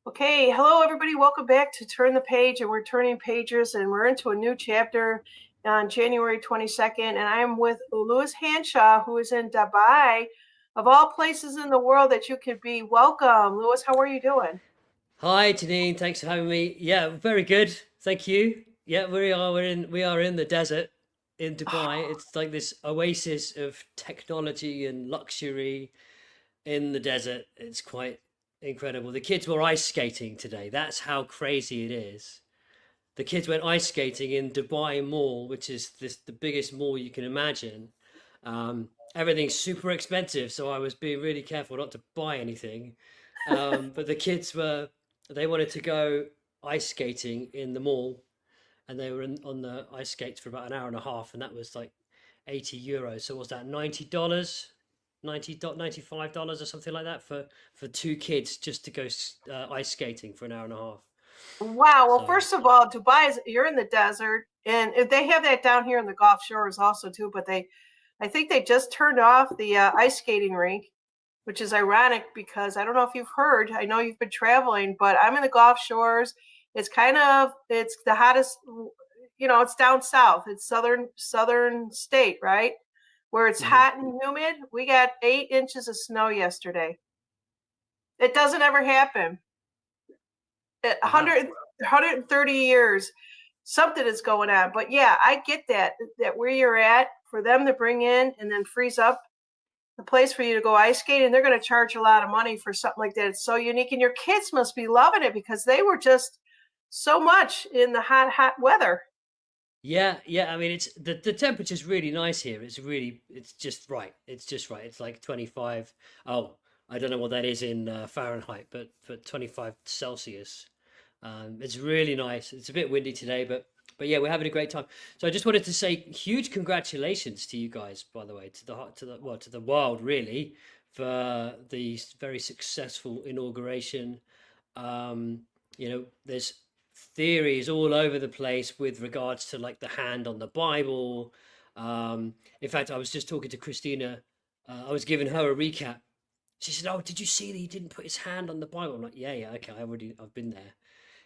Okay, hello everybody. Welcome back to Turn the Page, and we're turning pages, and we're into a new chapter on January 22nd. And I am with Louis Hanshaw, who is in Dubai, of all places in the world that you could be. Welcome, Louis. How are you doing? Hi, Janine. Thanks for having me. Yeah, very good. Thank you. Yeah, we are in the desert in Dubai. It's like this oasis of technology and luxury in the desert. It's quite incredible. The kids were ice skating today. That's how crazy it is. The kids went ice skating in Dubai Mall, which is the biggest mall you can imagine. Everything's super expensive, so I was being really careful not to buy anything. But the kids they wanted to go ice skating in the mall, and they were on the ice skates for about an hour and a half, and that was like €80. So was that $90? 95 dollars or something like that for two kids just to go ice skating for an hour and a half. Wow. Well, So first of all, Dubai is you're in the desert, and they have that down here in the Gulf Shores also too. But I think they just turned off the ice skating rink, which is ironic because I don't know if you've heard. I know you've been traveling, but I'm in the Gulf Shores. It's the hottest. It's down south. It's southern state, right? Where it's mhm. hot and humid. We got 8 inches of snow yesterday. It doesn't ever happen. At Wow. 130 years, something is going on. But yeah, I get that where you're at, for them to bring in and then freeze up the place for you to go ice skating, they're going to charge a lot of money for something like that. It's so unique, and your kids must be loving it because they were just so much in the hot weather. Yeah, yeah. I mean, the temperature's really nice here. It's just right. It's just right. It's like 25. Oh, I don't know what that is in Fahrenheit, but for 25 Celsius, it's really nice. It's a bit windy today, but yeah, we're having a great time. So I just wanted to say huge congratulations to you guys, by the way, to the world really, for the very successful inauguration. There's theories all over the place with regards to like the hand on the Bible. In fact, I was just talking to Christina. I was giving her a recap. She said, "Oh, did you see that he didn't put his hand on the Bible?" I'm like, "Yeah, yeah, okay. I've been there.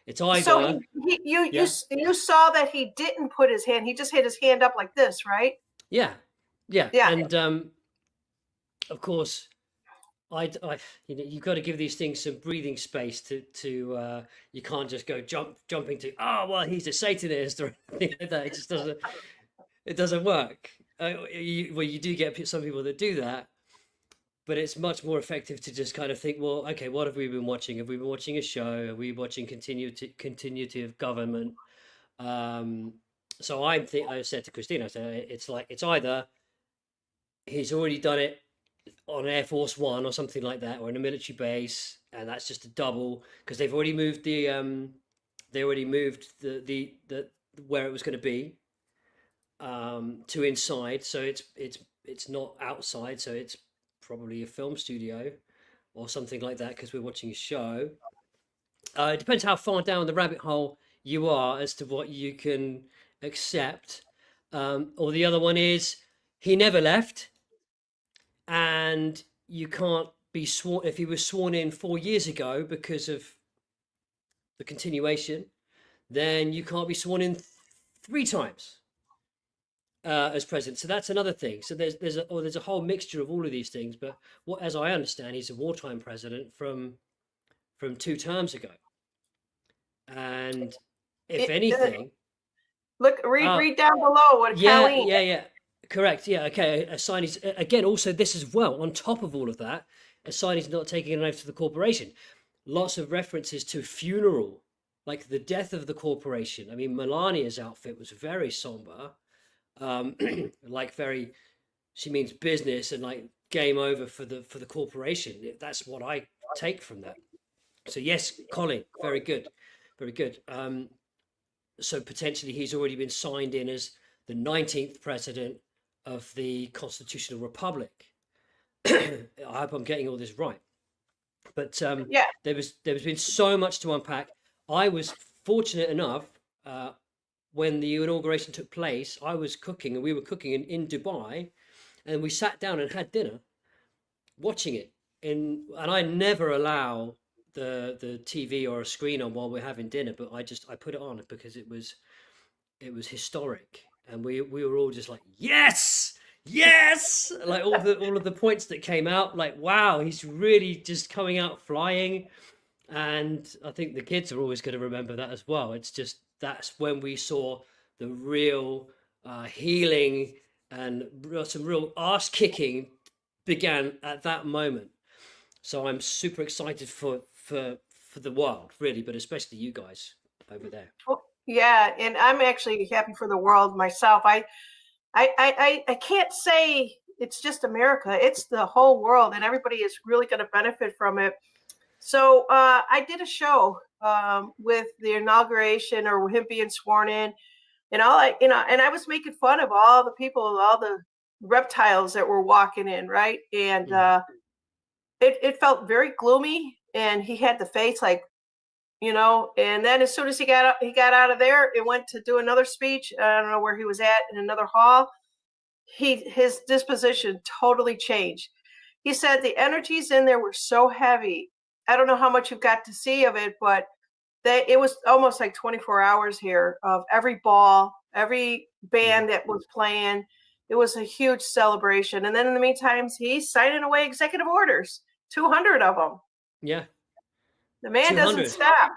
It's So either, yeah, you saw that he didn't put his hand. He just had his hand up like this, right? yeah, yeah." Yeah. And of course, you've got to give these things some breathing space to you can't just go jumping to, oh well, he's a Satanist or anything like that. It doesn't work. You do get some people that do that, but it's much more effective to just kind of think, well, okay, what have we been watching? Have we been watching a show? Are we watching continuity of government? Um, so I said to Christina, I said it's like it's either he's already done it on Air Force One or something like that, or in a military base, and that's just a double because they already moved the where it was going to be to inside, so it's not outside, so it's probably a film studio or something like that because we're watching a show. It depends how far down the rabbit hole you are as to what you can accept. Or the other one is he never left, and you can't be sworn if he was sworn in 4 years ago because of the continuation, then you can't be sworn in three times as president. So that's another thing. So there's a whole mixture of all of these things. But what, as I understand, he's a wartime president from 2 terms ago, and if It, anything, look, read uh, read down below what yeah, Colleen. yeah, yeah, correct, yeah, okay. Assignees again. Also, this as well. On top of all of that, Assignees not taking an oath to the corporation. Lots of references to funeral, like the death of the corporation. I mean, Melania's outfit was very somber, um, like very. She means business and like game over for the corporation. That's what I take from that. So yes, Colin, very good, very good. So potentially he's already been signed in as the 19th president of the Constitutional Republic. I hope I'm getting all this right. But Yeah. there was been so much to unpack. I was fortunate enough when the inauguration took place. I was cooking, and we were cooking in Dubai, and we sat down and had dinner, watching it. And I never allow the TV or a screen on while we're having dinner, but I put it on because it was historic, and we were all just like, yes, yes, like all of the points that came out, like, wow, he's really just coming out flying. And I think the kids are always going to remember that as well. It's just that's when we saw the real healing, and some real ass kicking began at that moment. So I'm super excited for the world, really, but especially you guys over there. Well, yeah, and I'm actually happy for the world myself. I can't say it's just America. It's the whole world, and everybody is really going to benefit from it. So I did a show with the inauguration or him being sworn in, and and I was making fun of all the people, all the reptiles that were walking in, right? And Mm. it felt very gloomy, and he had the face like, and then as soon as he got out of there, it went to do another speech. I don't know where he was at, in another hall. His disposition totally changed. He said the energies in there were so heavy. I don't know how much you've got to see of it, but it was almost like 24 hours here of every ball, every Mm. band that was playing. It was a huge celebration. And then in the meantime, he's signing away executive orders, 200 of them. Yeah, The man doesn't 200. stop.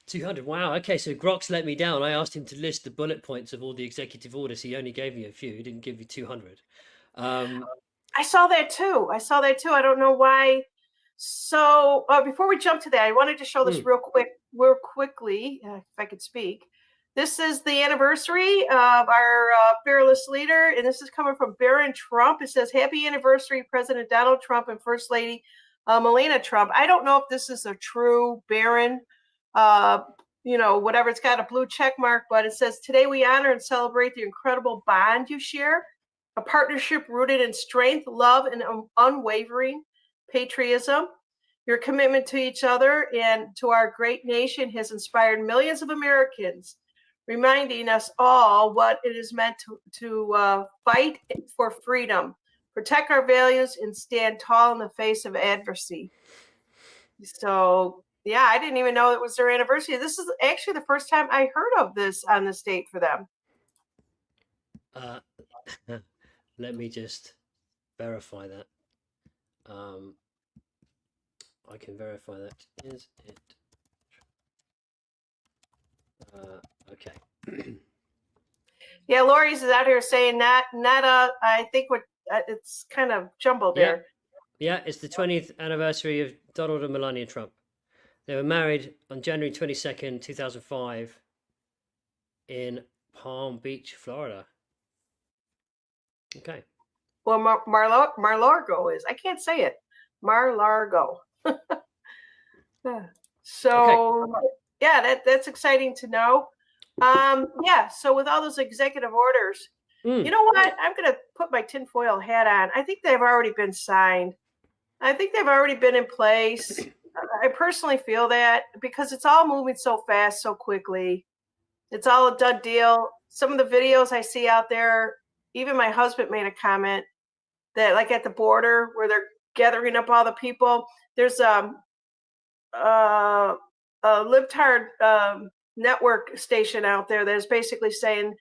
200. Wow. Okay, so Grox let me down. I asked him to list the bullet points of all the executive orders. He only gave me a few. He didn't give me 200. Um, I saw that too. I saw that too. I don't know why. So before we jump to that, I wanted to show this mm, real quickly, if I could speak. This is the anniversary of our fearless leader, and this is coming from Baron Trump. It says, "Happy anniversary, President Donald Trump and First Lady Melania Trump." I don't know if this is a true Baron, uh, whatever. It's got a blue check mark, but it says, "Today we honor and celebrate the incredible bond you share, a partnership rooted in strength, love, and unwavering patriotism. Your commitment to each other and to our great nation has inspired millions of Americans, reminding us all what it is meant to fight for freedom, protect our values, and stand tall in the face of adversity." So, yeah, I didn't even know it was their anniversary. This is actually the first time I heard of this on this date for them. uh, let me just verify that. Um, I can verify that. Is it? Okay. Yeah, Lori's is out here saying that. I think what it's kind of jumbled Yeah, there. yeah. It's the 20th anniversary of Donald and Melania Trump. They were married on January 22nd, 2005, in Palm Beach, Florida. Okay. Well, Mar-Largo is. I can't say it. Mar-Largo. Okay. So, yeah, that's exciting to know. Yeah, so with all those executive orders, you Mm. know what? I'm going to put my tinfoil hat on. I think they've already been signed. I think they've already been in place. I personally feel that because it's all moving so fast, so quickly. It's all a done deal. Some of the videos I see out there, even my husband made a comment that, like at the border where they're gathering up all the people, there's uh, a libtard network station out there that is basically saying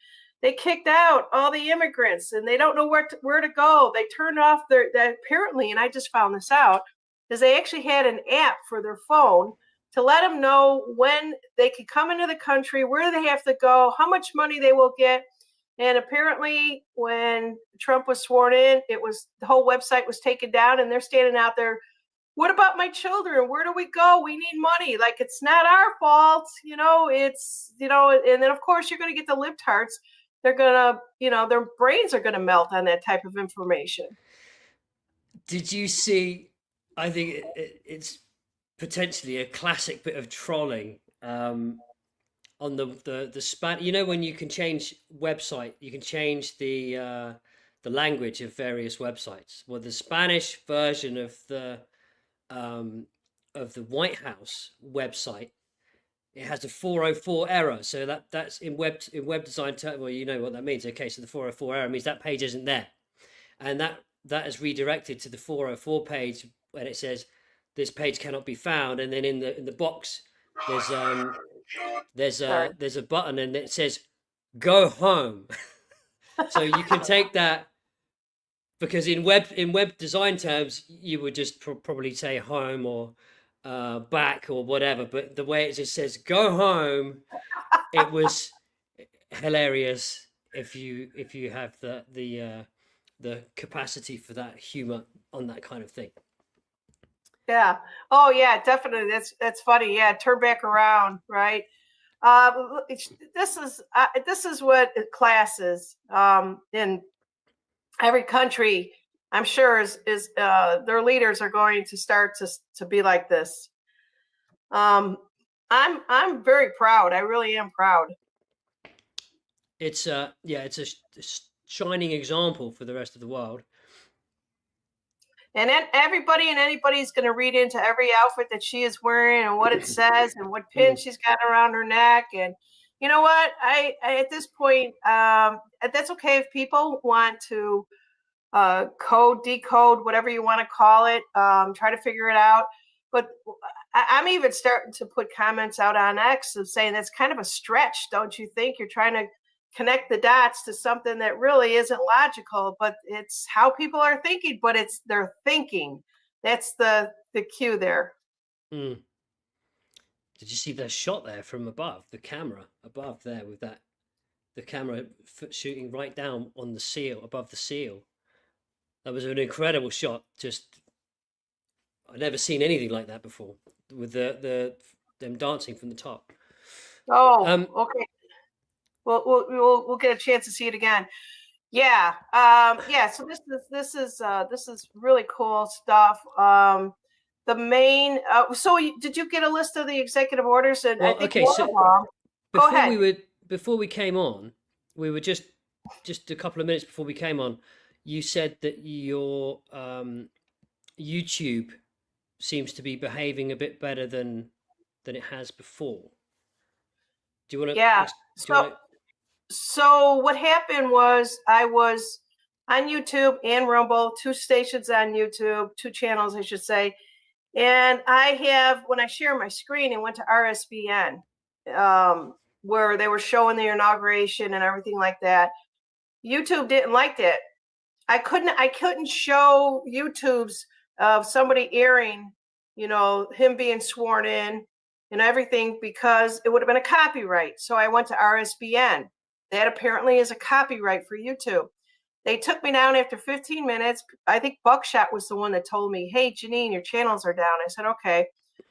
they kicked out all the immigrants and they don't know where to go. They turned off apparently, and I just found this out, is they actually had an app for their phone to let them know when they could come into the country, where they have to go, how much money they will get. And apparently, when Trump was sworn in, the whole website was taken down, and they're standing out there. What about my children? Where do we go? We need money. Like, it's not our fault, and then of course you're going to get the libtards. They're going to, their brains are going to melt on that type of information. Did you see? I think it's potentially a classic bit of trolling on the span. You know, when you can change website, you can change the language of various websites. Well, the Spanish version um, of the White House website, it has a 404 error. So that's in web design term. Well, you know what that means. Okay, so the 404 error means that page isn't there, and that is redirected to the 404 page, and it says this page cannot be found, and then in the box there's Sorry. there's a button and it says go home. So you can take that, because in web design terms you would just probably say home or back or whatever, but the way it just says go home, it was hilarious if you have the capacity for that humor on that kind of thing. Yeah. Oh, yeah, definitely. That's funny. Yeah, turn back around, right? This is what class is in every country. I'm sure is their leaders are going to start to be like this. I'm very proud. I really am proud. It's it's a shining example for the rest of the world. And then everybody and anybody's going to read into every outfit that she is wearing and what it says and what pin she's got around her neck. And you know what? I at this point, that's okay if people want to code, decode, whatever you want to call it, try to figure it out. But I'm even starting to put comments out on X of saying that's kind of a stretch, don't you think? You're trying to connect the dots to something that really isn't logical, but it's how people are thinking, but it's their thinking. That's the cue there. Did you see that shot there from above, the camera above there with that, the camera shooting right down on the seal, above the seal? That was an incredible shot. Just, I've never seen anything like that before, with them dancing from the top. Oh, okay. We'll get a chance to see it again. Yeah. Yeah. So this is really cool stuff. The main. So did you get a list of the executive orders? And Well, I think okay. So go ahead. before we came on, we were just a couple of minutes before we came on. You said that your YouTube seems to be behaving a bit better than it has before. Do you want to? Yeah. So what happened was I was on YouTube and Rumble, two stations on YouTube, two channels, I should say. And I have, when I share my screen, it went to RSBN, where they were showing the inauguration and everything like that. YouTube didn't like that. I couldn't show YouTube's of somebody airing, him being sworn in and everything, because it would have been a copyright. So I went to RSBN. That apparently is a copyright for YouTube. They took me down after 15 minutes. I think Buckshot was the one that told me, hey, Janine, your channels are down. I said, okay.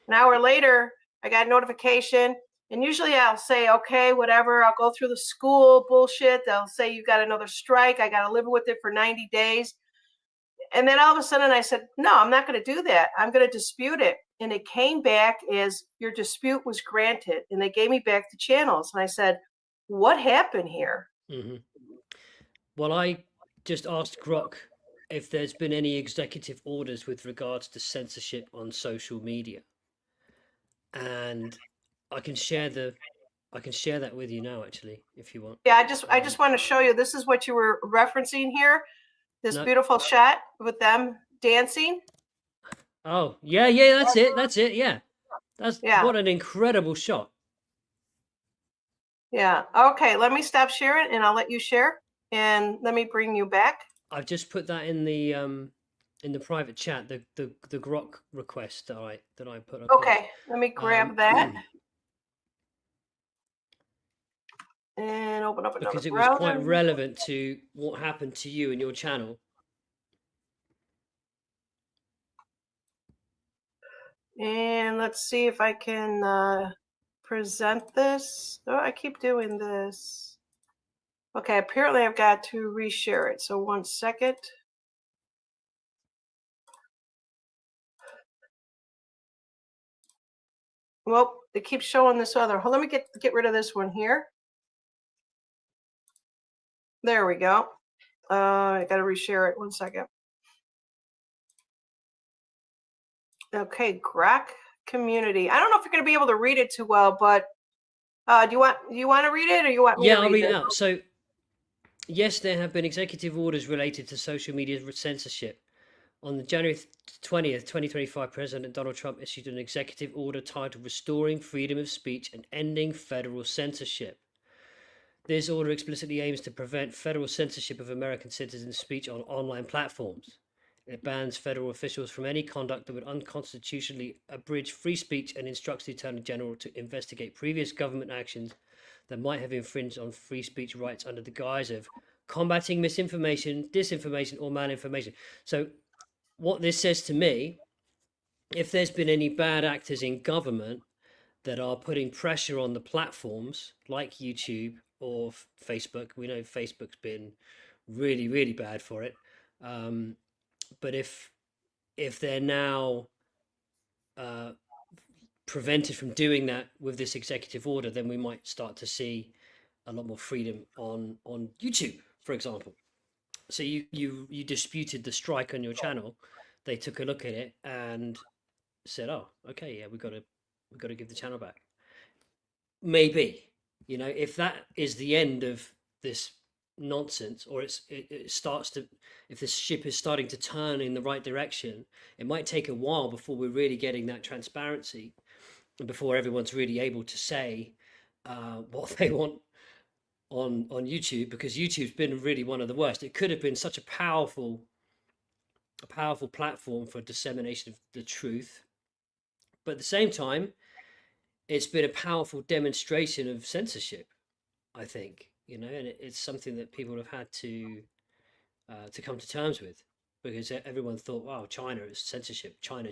An hour later, I got a notification. And usually I'll say, okay, whatever. I'll go through the school bullshit. They'll say, you got another strike. I got to live with it for 90 days. And then all of a sudden I said, no, I'm not going to do that. I'm going to dispute it. And it came back as your dispute was granted. And they gave me back the channels. And I said, what happened here? Mm-hmm. Well, I just asked Grok if there's been any executive orders with regards to censorship on social media, and I can share that with you now, actually, if you want. Yeah, I just want to show you. This is what you were referencing here. This beautiful shot with them dancing. Oh, yeah, that's it. Yeah. What an incredible shot. Yeah. Okay, let me stop sharing and I'll let you share, and let me bring you back. I've just put that in the private chat, the Grok request that I put up. Okay, let me grab that and open up another because it browser. was quite relevant to what happened to you and your channel. And let's see if I can present this. Oh, I keep doing this. Okay, apparently I've got to reshare it. So 1 second. Well, it keeps showing this other. Let me get rid of this one here. There we go. I got to reshare it. 1 second. Okay, Grok community. I don't know if you're going to be able to read it too well, but do you want to read it, or you want me to read it? Yeah, I'll read it out. So, yes, there have been executive orders related to social media censorship. On the January 20th, 2025, President Donald Trump issued an executive order titled Restoring Freedom of Speech and Ending Federal Censorship. This order explicitly aims to prevent federal censorship of American citizens' speech on online platforms. It bans federal officials from any conduct that would unconstitutionally abridge free speech and instructs the Attorney General to investigate previous government actions that might have infringed on free speech rights under the guise of combating misinformation, disinformation, or malinformation. So what this says to me, if there's been any bad actors in government that are putting pressure on the platforms like YouTube or Facebook, we know Facebook's been really, really bad for it. But if they're now prevented from doing that with this executive order, then we might start to see a lot more freedom on YouTube, for example. So you disputed the strike on your channel. They took a look at it and said, "Oh, okay, yeah, we got to give the channel back." Maybe, if that is the end of this nonsense, or it starts to, if this ship is starting to turn in the right direction, it might take a while before we're really getting that transparency, and before everyone's really able to say what they want on YouTube, because YouTube's been really one of the worst. It could have been such a powerful platform for dissemination of the truth, but at the same time, it's been a powerful demonstration of censorship, I think, and it's something that people have had to come to terms with, because everyone thought, wow, China is censorship, China.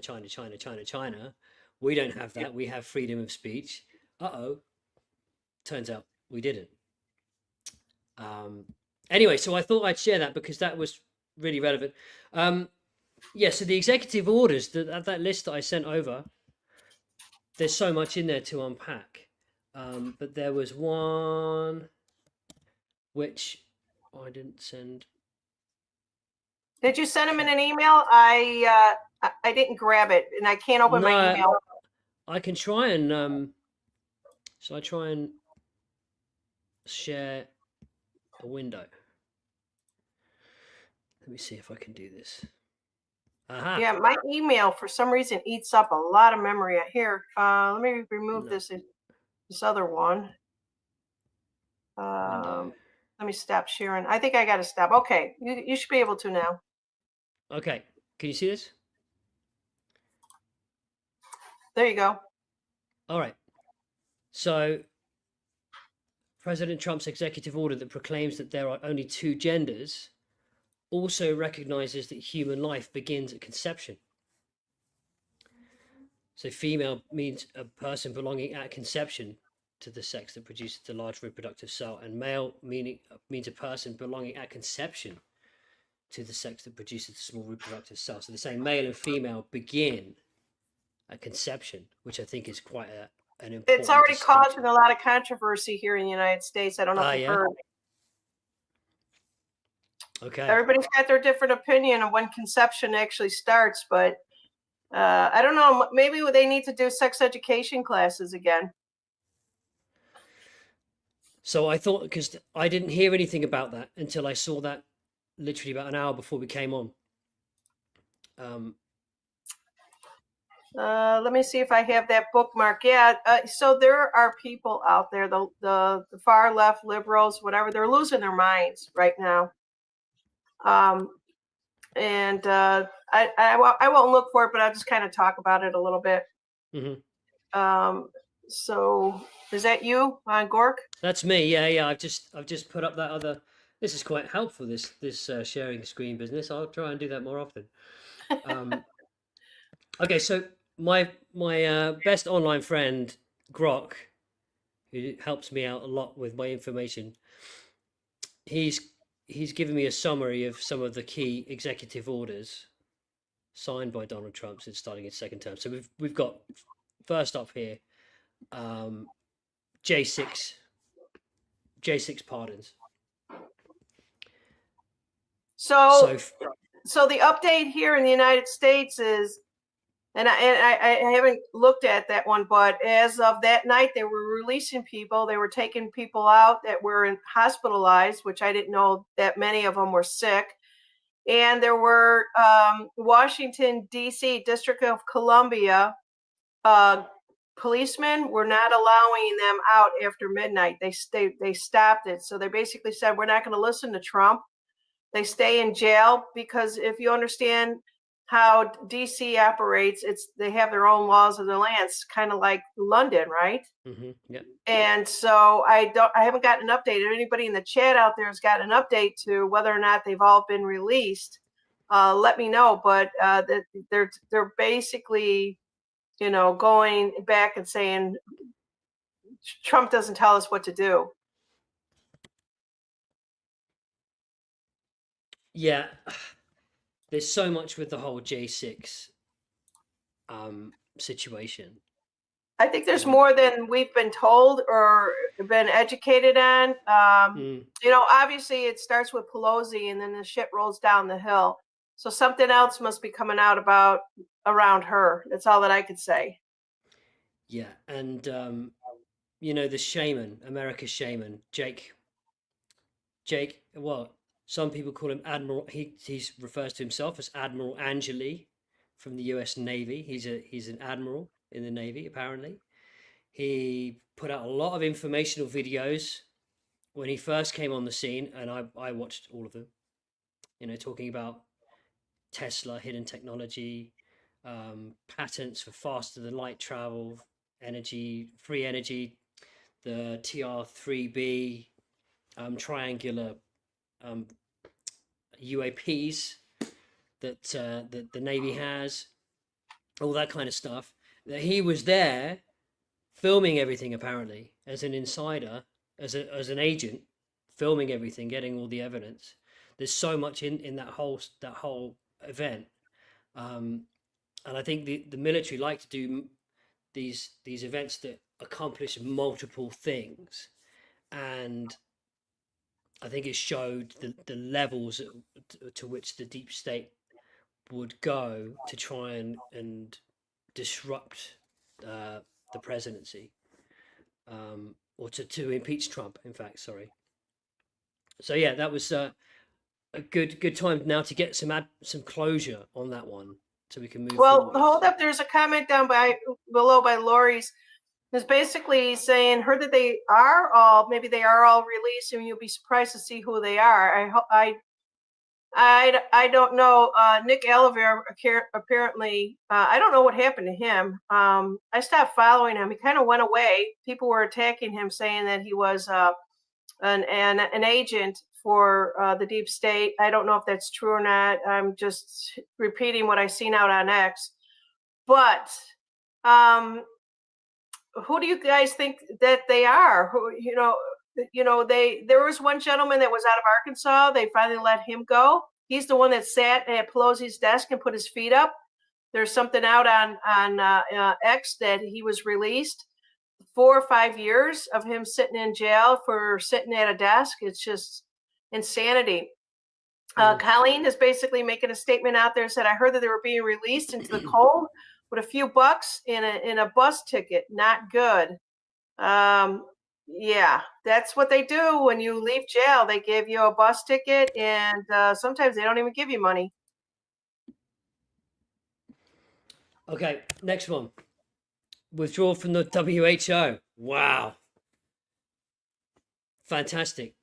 We don't have that. We have freedom of speech. Turns out we didn't. Anyway, so I thought I'd share that because that was really relevant. So the executive orders, that list that I sent over, there's so much in there to unpack. But there was one which I didn't send. Did you send him in an email? I didn't grab it, and I can't open my email. I can try and so I try and share a window. Let me see if I can do this. Aha. Yeah, my email for some reason eats up a lot of memory. Here, let me remove this other one. Let me stop sharing. I think I got to stop. Okay, you should be able to now. Okay, can you see this? There you go. All right. So President Trump's executive order that proclaims that there are only two genders also recognizes that human life begins at conception. So female means a person belonging at conception to the sex that produces the large reproductive cell, and male means a person belonging at conception to the sex that produces the small reproductive cell. So they're saying male and female begin at conception, which I think is quite an important. It's already causing a lot of controversy here in the United States. I don't know if you've heard. Okay. Everybody's got their different opinion of when conception actually starts, but I don't know. Maybe they need to do sex education classes again. So I thought, because I didn't hear anything about that until I saw that literally about an hour before we came on. Let me see if I have that bookmark. Yeah. So there are people out there, the far left liberals, whatever, they're losing their minds right now. And I won't look for it, but I'll just kind of talk about it a little bit. Mm-hmm. So is that you, Gork? That's me. Yeah. I've just put up that other. This is quite helpful. This sharing screen business. I'll try and do that more often. Okay, so my best online friend Grok, who helps me out a lot with my information, he's given me a summary of some of the key executive orders signed by Donald Trump since starting his second term. So we've got first up here, J6 pardons. So the update here in the United States is, and I haven't looked at that one, but as of that night, they were releasing people. They were taking people out that were hospitalized, which I didn't know that many of them were sick. and there were Washington, D.C., District of Columbia policemen were not allowing them out after midnight. They stopped it. So they basically said, we're not going to listen to Trump. They stay in jail because if you understand how DC operates, they have their own laws of the land. It's kind of like London, right? Yeah. And so I haven't gotten an update. If anybody in the chat out there has got an update to whether or not they've all been released, let me know. But they're basically, going back and saying Trump doesn't tell us what to do. Yeah, there's so much with the whole J6 situation. I think there's more than we've been told or been educated on. Obviously it starts with Pelosi and then the shit rolls down the hill. So something else must be coming out around her. That's all that I could say. Yeah, and the shaman, America's shaman, Jake. Well, some people call him Admiral. He refers to himself as Admiral Angeli from the U.S. Navy. He's an admiral in the Navy, apparently. He put out a lot of informational videos when he first came on the scene, and I watched all of them. Talking about Tesla, hidden technology, patents for faster than light travel, free energy, the TR-3B, triangular UAPs that the Navy has, all that kind of stuff. That he was there filming everything, apparently, as an insider, as an agent, filming everything, getting all the evidence. There's so much in that whole event, and I think the military like to do these events that accomplish multiple things, and I think it showed the levels to which the deep state would go to try and disrupt the presidency, or to impeach Trump. In fact, sorry. So yeah, that was a good time now to get some closure on that one, so we can move forward. Hold up. There's a comment down below by Lori's. Is basically saying heard that they are all released, and you'll be surprised to see who they are. I don't know. Nick Oliver apparently, I don't know what happened to him. I stopped following him. He kind of went away. People were attacking him, saying that he was an agent for the deep state. I don't know if that's true or not. I'm just repeating what I seen out on X. But who do you guys think that they are? There was one gentleman that was out of Arkansas. They finally let him go. He's the one that sat at Pelosi's desk and put his feet up. There's something out on X that he was released. 4 or 5 years of him sitting in jail for sitting at a desk. It's just insanity. Colleen is basically making a statement out there, said, I heard that they were being released into the cold with a few bucks in a bus ticket. Not good. Yeah, that's what they do when you leave jail. They give you a bus ticket, and sometimes they don't even give you money. Okay, next one. Withdraw from the WHO. Wow. Fantastic.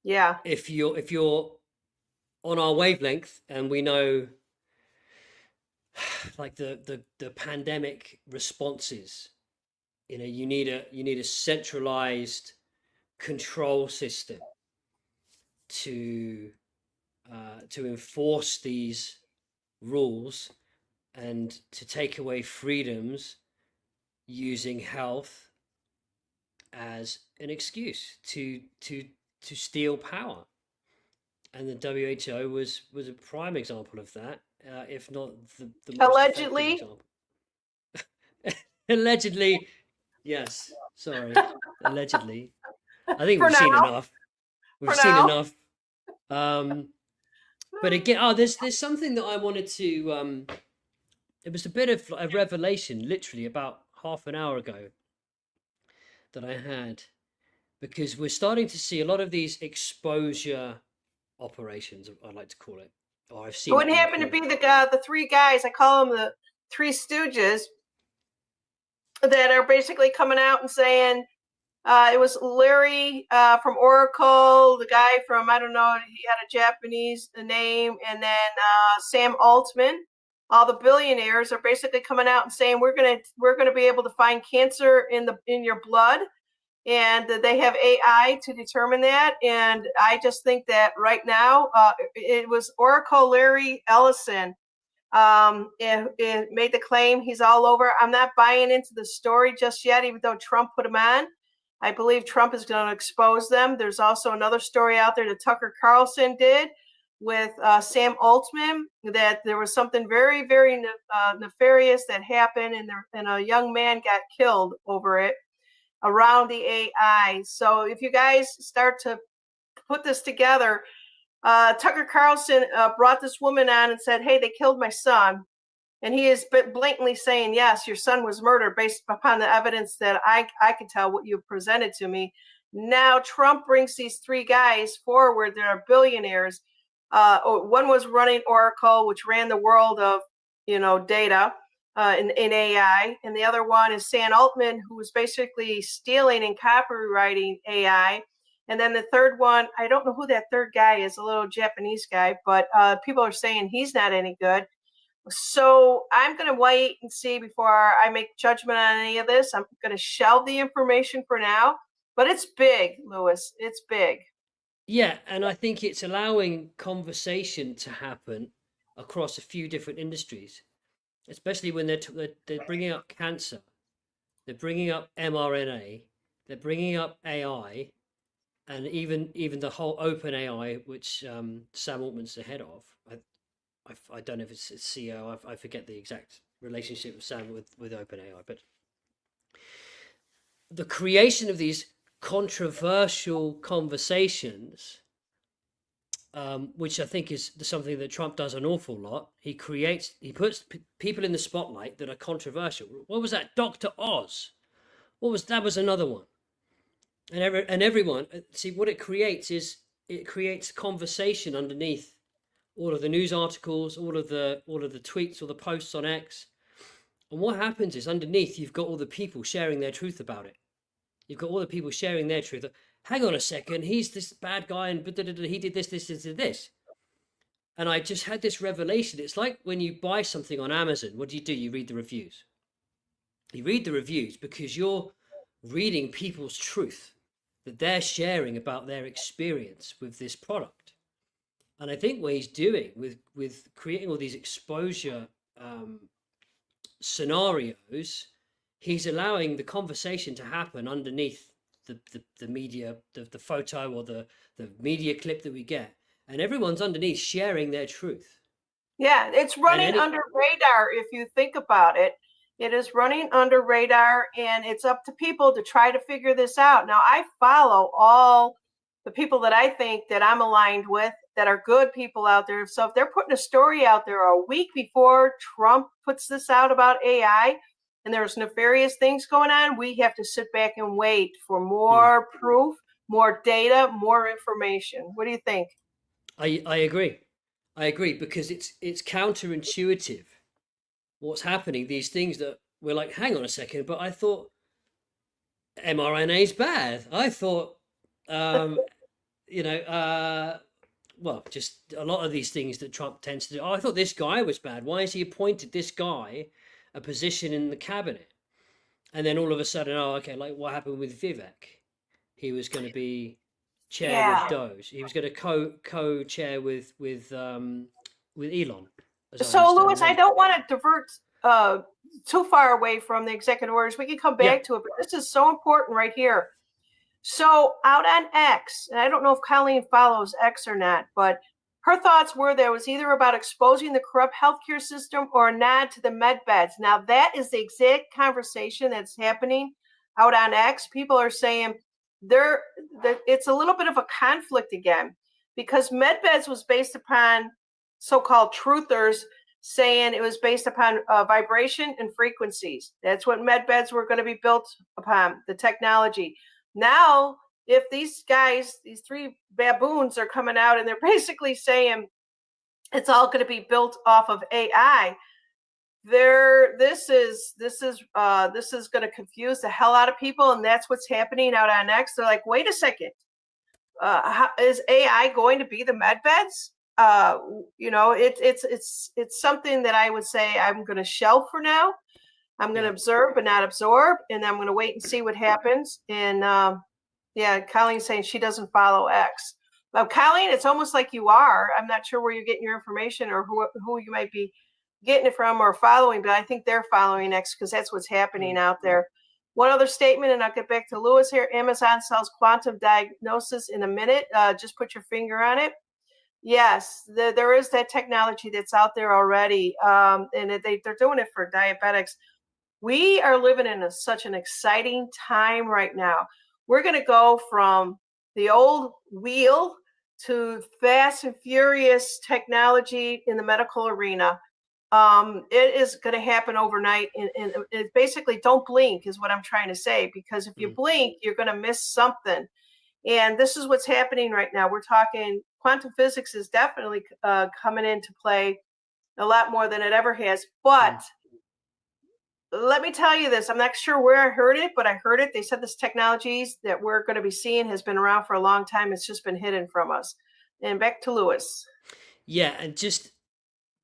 Yeah. If you're on our wavelength, and we know like the pandemic responses, you need a centralized control system to enforce these rules and to take away freedoms using health as an excuse to steal power. And the WHO was a prime example of that, if not the most allegedly example. Allegedly, yes. Sorry, allegedly. I think we've seen enough. We've seen enough. But again, there's something that I wanted to. It was a bit of a revelation, literally about half an hour ago, that I had, because we're starting to see a lot of these exposure operations, I'd like to call it, Oh, I've It seen it wouldn't being happen to called. be the three guys. I call them the Three Stooges that are basically coming out and saying it was Larry from Oracle, the guy from, I don't know, he had a Japanese name, and then Sam Altman. All the billionaires are basically coming out and saying we're gonna be able to find cancer in your blood, and they have AI to determine that. And I just think that right now, it was Oracle Larry Ellison. It made the claim. He's all over. I'm not buying into the story just yet, even though Trump put him on. I believe Trump is going to expose them. There's also another story out there that Tucker Carlson did with Sam Altman, that there was something very, very nefarious that happened, and a young man got killed over it around the AI. So if you guys start to put this together, Tucker Carlson brought this woman on and said, hey, they killed my son. And he is blatantly saying, yes, your son was murdered based upon the evidence that I could tell what you presented to me. Now Trump brings these three guys forward that are billionaires. One was running Oracle, which ran the world of, data in AI. And the other one is Sam Altman, who was basically stealing and copywriting AI. And then the third one, I don't know who that third guy is, a little Japanese guy, but people are saying he's not any good. So I'm going to wait and see before I make judgment on any of this. I'm going to shelve the information for now, but it's big, Lewis. It's big. Yeah, and I think it's allowing conversation to happen across a few different industries, especially when they're bringing up cancer, they're bringing up mRNA, they're bringing up AI, and even the whole open AI, which Sam Altman's the head of. I don't know if it's CEO. I forget the exact relationship of Sam with OpenAI, but the creation of these controversial conversations, which I think is something that Trump does an awful lot. He puts people in the spotlight that are controversial. What was that? Dr. Oz. That was another one. And everyone, see what it creates is it creates conversation underneath all of the news articles, all of the tweets, all the posts on X. And what happens is underneath you've got all the people sharing their truth about it. You've got all the people sharing their truth. Hang on a second, he's this bad guy and he did this. And I just had this revelation. It's like when you buy something on Amazon, what do? You read the reviews. You read the reviews because you're reading people's truth that they're sharing about their experience with this product. And I think what he's doing with creating all these exposure scenarios, he's allowing the conversation to happen underneath the media, the photo or the media clip that we get. And everyone's underneath sharing their truth. Yeah, it's running under radar if you think about it. It is running under radar, and it's up to people to try to figure this out. Now, I follow all the people that I think that I'm aligned with that are good people out there. So if they're putting a story out there a week before Trump puts this out about AI and there's nefarious things going on, we have to sit back and wait for more proof, more data, more information. What do you think? I agree. I agree because it's counterintuitive what's happening. These things that we're like, hang on a second, but I thought mRNA is bad. I thought, well, just a lot of these things that Trump tends to do. Oh, I thought this guy was bad. Why has he appointed this guy a position in the cabinet? And then all of a sudden, oh, okay, like what happened with Vivek? He was going to be chair with Doge. He was going to co-chair with Elon. So, Lewis, I don't want to divert too far away from the executive orders. We can come back to it, but this is so important right here. So out on X, and I don't know if Colleen follows X or not, but her thoughts were there was either about exposing the corrupt healthcare system or a nod to the med beds. Now, that is the exact conversation that's happening out on X. People are saying it's a little bit of a conflict again because med beds was based upon so-called truthers saying it was based upon vibration and frequencies. That's what med beds were going to be built upon, the technology. Now, if these guys, these three baboons are coming out and they're basically saying it's all going to be built off of AI. This is going to confuse the hell out of people, and that's what's happening out on X. They're like, wait a second, is AI going to be the med beds? It's something that I would say I'm going to shelve for now. I'm going to observe but not absorb, and I'm going to wait and see what happens. And Colleen's saying she doesn't follow X. Well, Colleen, it's almost like you are. I'm not sure where you're getting your information or who you might be getting it from or following, but I think they're following X because that's what's happening out there. One other statement, and I'll get back to Lewis here. Amazon sells quantum diagnosis in a minute. Just put your finger on it. Yes, there is that technology that's out there already, and they're doing it for diabetics. We are living in such an exciting time right now. We're going to go from the old wheel to fast and furious technology in the medical arena. It is going to happen overnight, and it basically don't blink is what I'm trying to say, because if you blink, you're going to miss something. And this is what's happening right now. We're talking quantum physics is definitely coming into play a lot more than it ever has. But let me tell you this. I'm not sure where I heard it, but I heard it. They said this technologies that we're going to be seeing has been around for a long time. It's just been hidden from us. And back to Lewis. Yeah, and just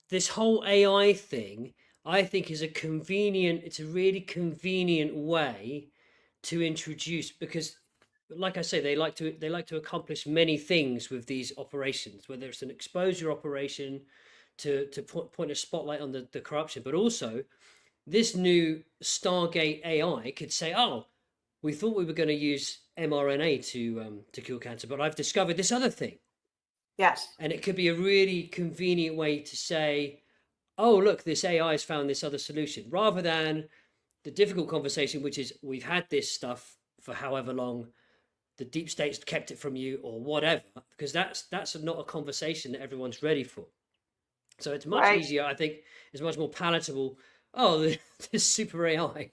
this whole AI thing, I think is it's a really convenient way to introduce, because like I say, they like to accomplish many things with these operations, whether it's an exposure operation to point a spotlight on the corruption, but also this new Stargate AI could say, oh, we thought we were going to use mRNA to cure cancer, but I've discovered this other thing. Yes. And it could be a really convenient way to say, oh, look, this AI has found this other solution, rather than the difficult conversation, which is we've had this stuff for however long, the deep state's kept it from you or whatever, because that's not a conversation that everyone's ready for. So it's much easier, I think. It's much more palatable. Oh, this super AI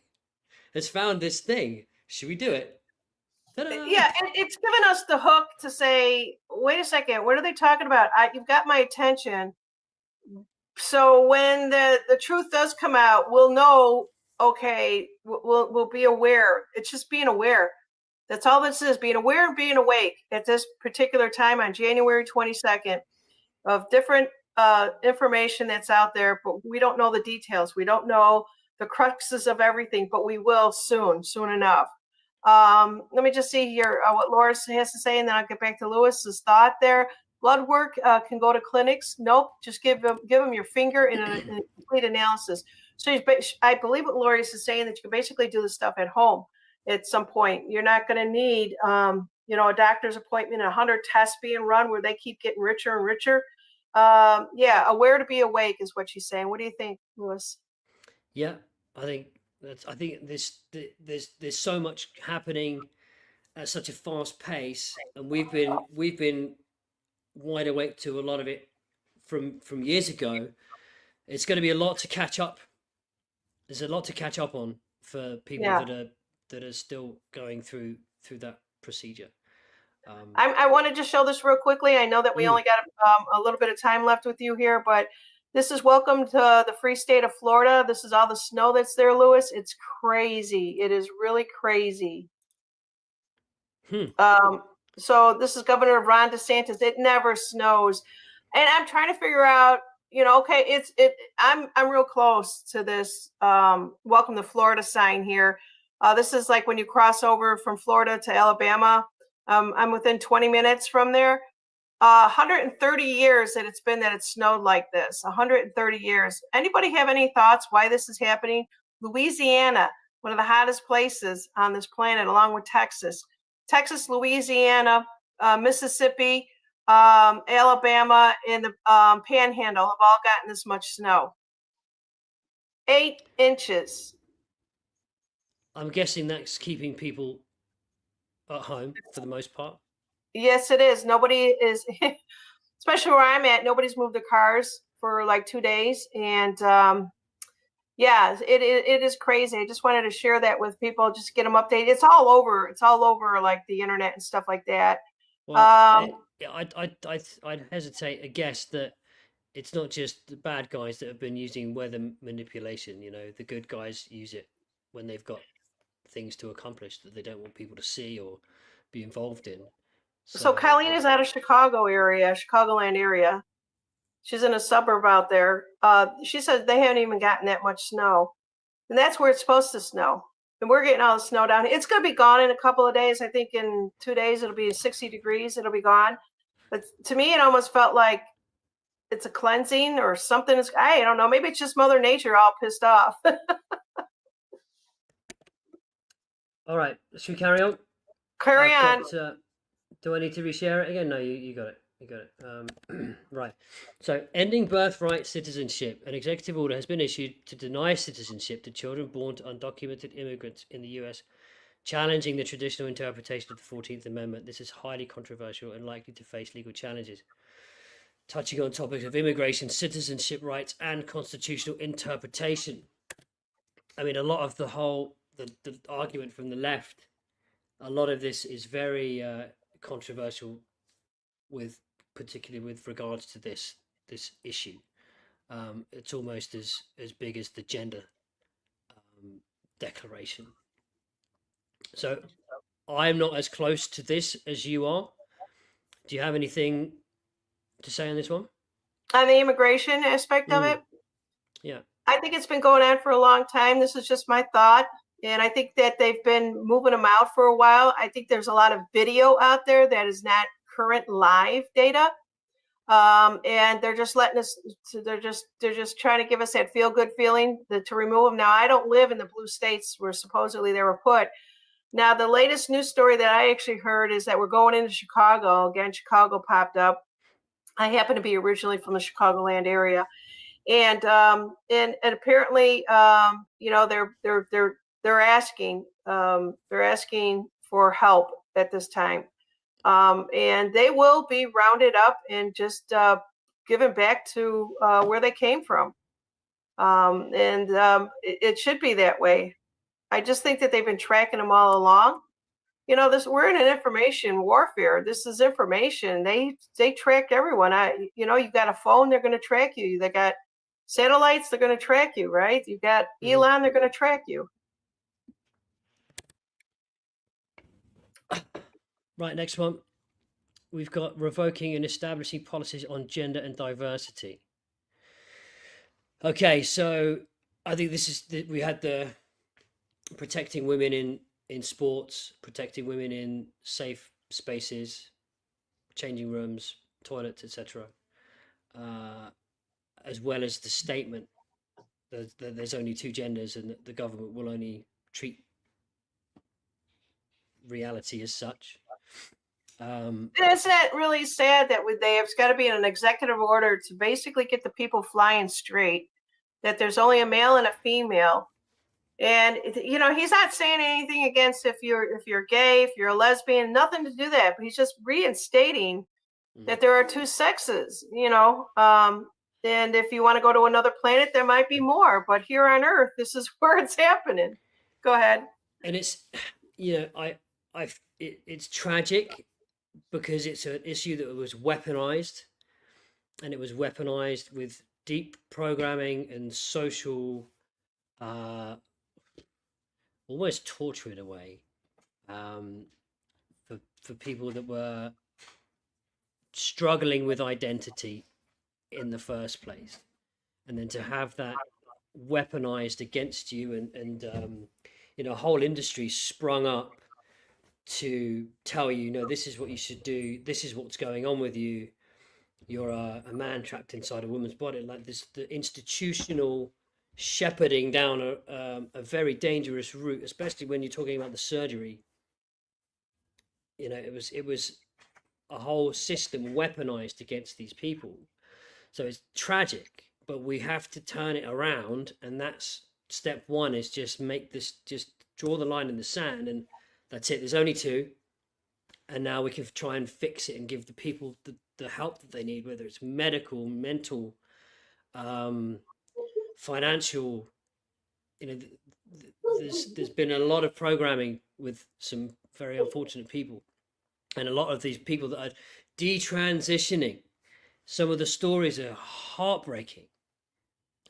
has found this thing. Should we do it? Ta-da! Yeah, it's given us the hook to say, wait a second, what are they talking about? You've got my attention. So when the truth does come out, we'll know. Okay, we'll be aware. It's just being aware. That's all this is: being aware and being awake at this particular time on January 22nd of different information that's out there, but we don't know the details. We don't know the cruxes of everything, but we will soon enough. Let me just see here what Laura has to say, and then I'll get back to Lewis's thought there. Blood work can go to clinics. Nope, just give them your finger in a complete analysis. So I believe what Laura is saying, that you can basically do this stuff at home at some point. You're not going to need a doctor's appointment, 100 tests being run where they keep getting richer and richer. Aware to be awake is what she's saying. What do you think, Lewis? Yeah, I think there's so much happening at such a fast pace, and we've been wide awake to a lot of it from years ago. It's going to be a lot to catch up. There's a lot to catch up on for people that are still going through that procedure. I want to just show this real quickly. I know that we only got a little bit of time left with you here, but this is welcome to the free state of Florida. This is all the snow that's there, Lewis. It's crazy. It is really crazy. So this is Governor Ron DeSantis. It never snows, and I'm trying to figure out. Okay, I'm real close to this welcome to Florida sign here. This is like when you cross over from Florida to Alabama. I'm within 20 minutes from there. 130 years that it's been that it snowed like this. 130 years. Anybody have any thoughts why this is happening? Louisiana, one of the hottest places on this planet, along with Texas. Texas, Louisiana, Mississippi, Alabama, and the Panhandle have all gotten this much snow. 8 inches. I'm guessing that's keeping people at home for the most part. Yes, it is. Nobody is, especially where I'm at, nobody's moved their cars for like 2 days. And it is crazy. I just wanted to share that with people, just get them updated. It's all over. It's all over like the internet and stuff like that. Well, I'd hesitate a guess that it's not just the bad guys that have been using weather manipulation. You know, the good guys use it when they've got things to accomplish that they don't want people to see or be involved in. So Colleen is out of Chicagoland area. She's in a suburb out there. She said they haven't even gotten that much snow, and that's where it's supposed to snow. And we're getting all the snow down here. It's going to be gone in a couple of days. I think in 2 days it'll be 60 degrees. It'll be gone. But to me, it almost felt like it's a cleansing or something. I don't know. Maybe it's just Mother Nature all pissed off. All right, should we carry on? Carry on. Do I need to reshare it again? No, you got it. You got it. Right. So, ending birthright citizenship. An executive order has been issued to deny citizenship to children born to undocumented immigrants in the U.S., challenging the traditional interpretation of the 14th Amendment. This is highly controversial and likely to face legal challenges. Touching on topics of immigration, citizenship rights, and constitutional interpretation. I mean, a lot of the argument from the left, a lot of this is very controversial, particularly with regards to this issue. It's almost as big as the gender declaration. So I'm not as close to this as you are. Do you have anything to say on this one? On the immigration aspect of it? Yeah. I think it's been going on for a long time. This is just my thought. And I think that they've been moving them out for a while. I think there's a lot of video out there that is not current live data. And they're just letting us, they're just trying to give us that feel good feeling to remove them. Now, I don't live in the blue states where supposedly they were put. Now, the latest news story that I actually heard is that we're going into Chicago. Again, Chicago popped up. I happen to be originally from the Chicagoland area. And apparently, you know, they're asking for help at this time. And they will be rounded up and just given back to where they came from. It should be that way. I just think that they've been tracking them all along. You know, we're in an information warfare. This is information. They track everyone. You've got a phone, they're going to track you. They got satellites, they're going to track you, right? You've got Elon, they're going to track you. Right, next one. We've got revoking and establishing policies on gender and diversity. Okay, so I think we had the protecting women in sports, protecting women in safe spaces, changing rooms, toilets, etc., as well as the statement that there's only two genders and that the government will only treat reality as such. Isn't that really sad that it's got to be an executive order to basically get the people flying straight, that there's only a male and a female. And you know, he's not saying anything against if you're gay, if you're a lesbian, nothing to do that, but he's just reinstating that there are two sexes, you know. And if you want to go to another planet, there might be more, but here on Earth, this is where it's happening. Go ahead. And it's, you know, it's tragic because it's an issue that was weaponized, and it was weaponized with deep programming and social, almost torture in a way, for people that were struggling with identity in the first place, and then to have that weaponized against you, and you know, a whole industry sprung up to tell you, no, this is what you should do, this is what's going on with you, you're a man trapped inside a woman's body, like this, the institutional shepherding down a very dangerous route, especially when you're talking about the surgery. You know, it was a whole system weaponized against these people. So it's tragic, but we have to turn it around, and that's step one, is just draw the line in the sand, and that's it. There's only two, and now we can try and fix it and give the people the help that they need, whether it's medical, mental, financial. You know, there's been a lot of programming with some very unfortunate people, and a lot of these people that are detransitioning some of the stories are heartbreaking,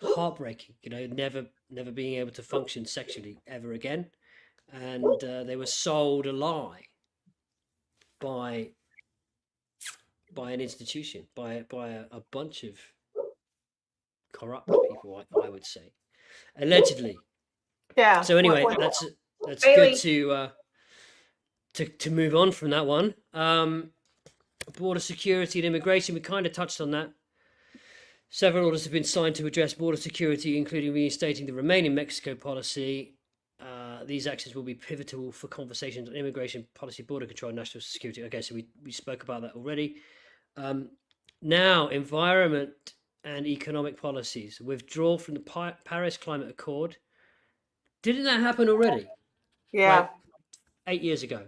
heartbreaking. Never being able to function sexually ever again, and they were sold a lie by an institution, by a bunch of corrupt people, I would say, allegedly. Yeah. So anyway, What that's good Bailey? to move on from that one. Border security and immigration, we kind of touched on that. Several orders have been signed to address border security, including reinstating the Remain in Mexico policy. These actions will be pivotal for conversations on immigration policy, border control, and national security. Okay, so we spoke about that already. Now, environment and economic policies. Withdrawal from the Paris Climate Accord. Didn't that happen already? Yeah. Like 8 years ago?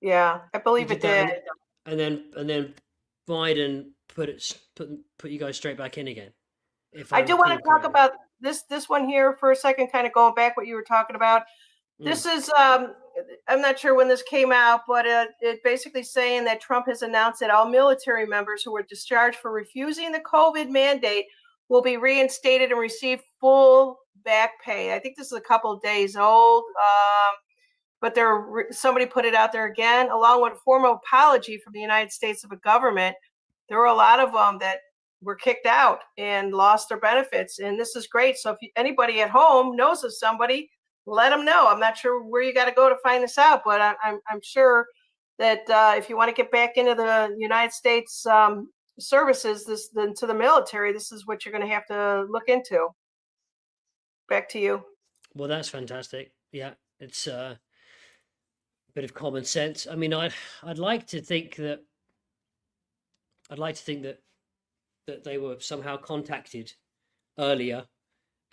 Yeah. I We believe did it that, did. and then Biden put you guys straight back in again. If I I do want recall to talk correctly. about this one here for a second, kind of going back what you were talking about. Mm. This is I'm not sure when this came out, but it basically saying that Trump has announced that all military members who were discharged for refusing the COVID mandate will be reinstated and receive full back pay. I think this is a couple of days old, but somebody put it out there again, along with a formal apology from the United States of a government. There were a lot of them that were kicked out and lost their benefits, and this is great. So if anybody at home knows of somebody, let them know. I'm not sure where you got to go to find this out, but I'm sure that if you want to get back into the United States services, to the military, this is what you're going to have to look into. Back to you. Well, that's fantastic. Yeah, it's a bit of common sense. I mean, I'd like to think that that they were somehow contacted earlier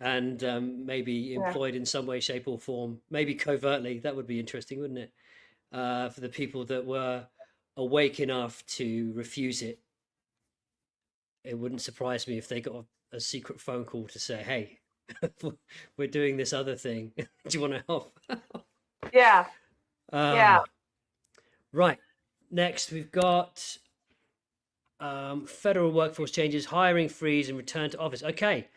and maybe Yeah. employed in some way, shape, or form, maybe covertly. That would be interesting, wouldn't it? For the people that were awake enough to refuse it. It wouldn't surprise me if they got a secret phone call to say, "Hey, we're doing this other thing. Do you want to help?" Yeah. Yeah. Right. Next, we've got federal workforce changes, hiring freeze, and return to office. Okay.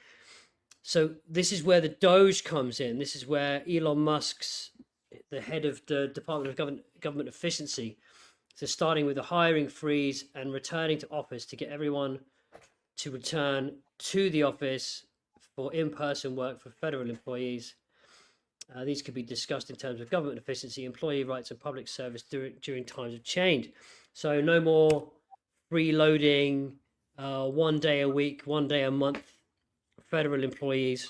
So this is where the Doge comes in. This is where Elon Musk's, the head of the Department of Government Efficiency, so starting with the hiring freeze and returning to office to get everyone to return to the office for in-person work for federal employees. These could be discussed in terms of government efficiency, employee rights, and public service during times of change. So no more freeloading, 1 day a week, 1 day a month, federal employees.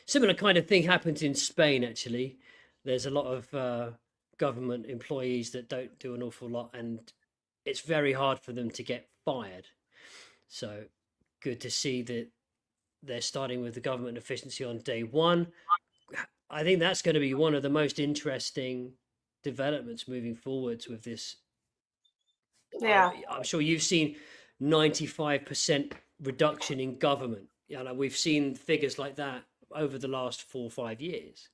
Similar kind of thing happens in Spain, actually. There's a lot of government employees that don't do an awful lot, and it's very hard for them to get fired. So good to see that they're starting with the government efficiency on day one. I think that's going to be one of the most interesting developments moving forwards with this. Yeah. I'm sure you've seen 95% reduction in government. We've seen figures like that over the last 4 or 5 years.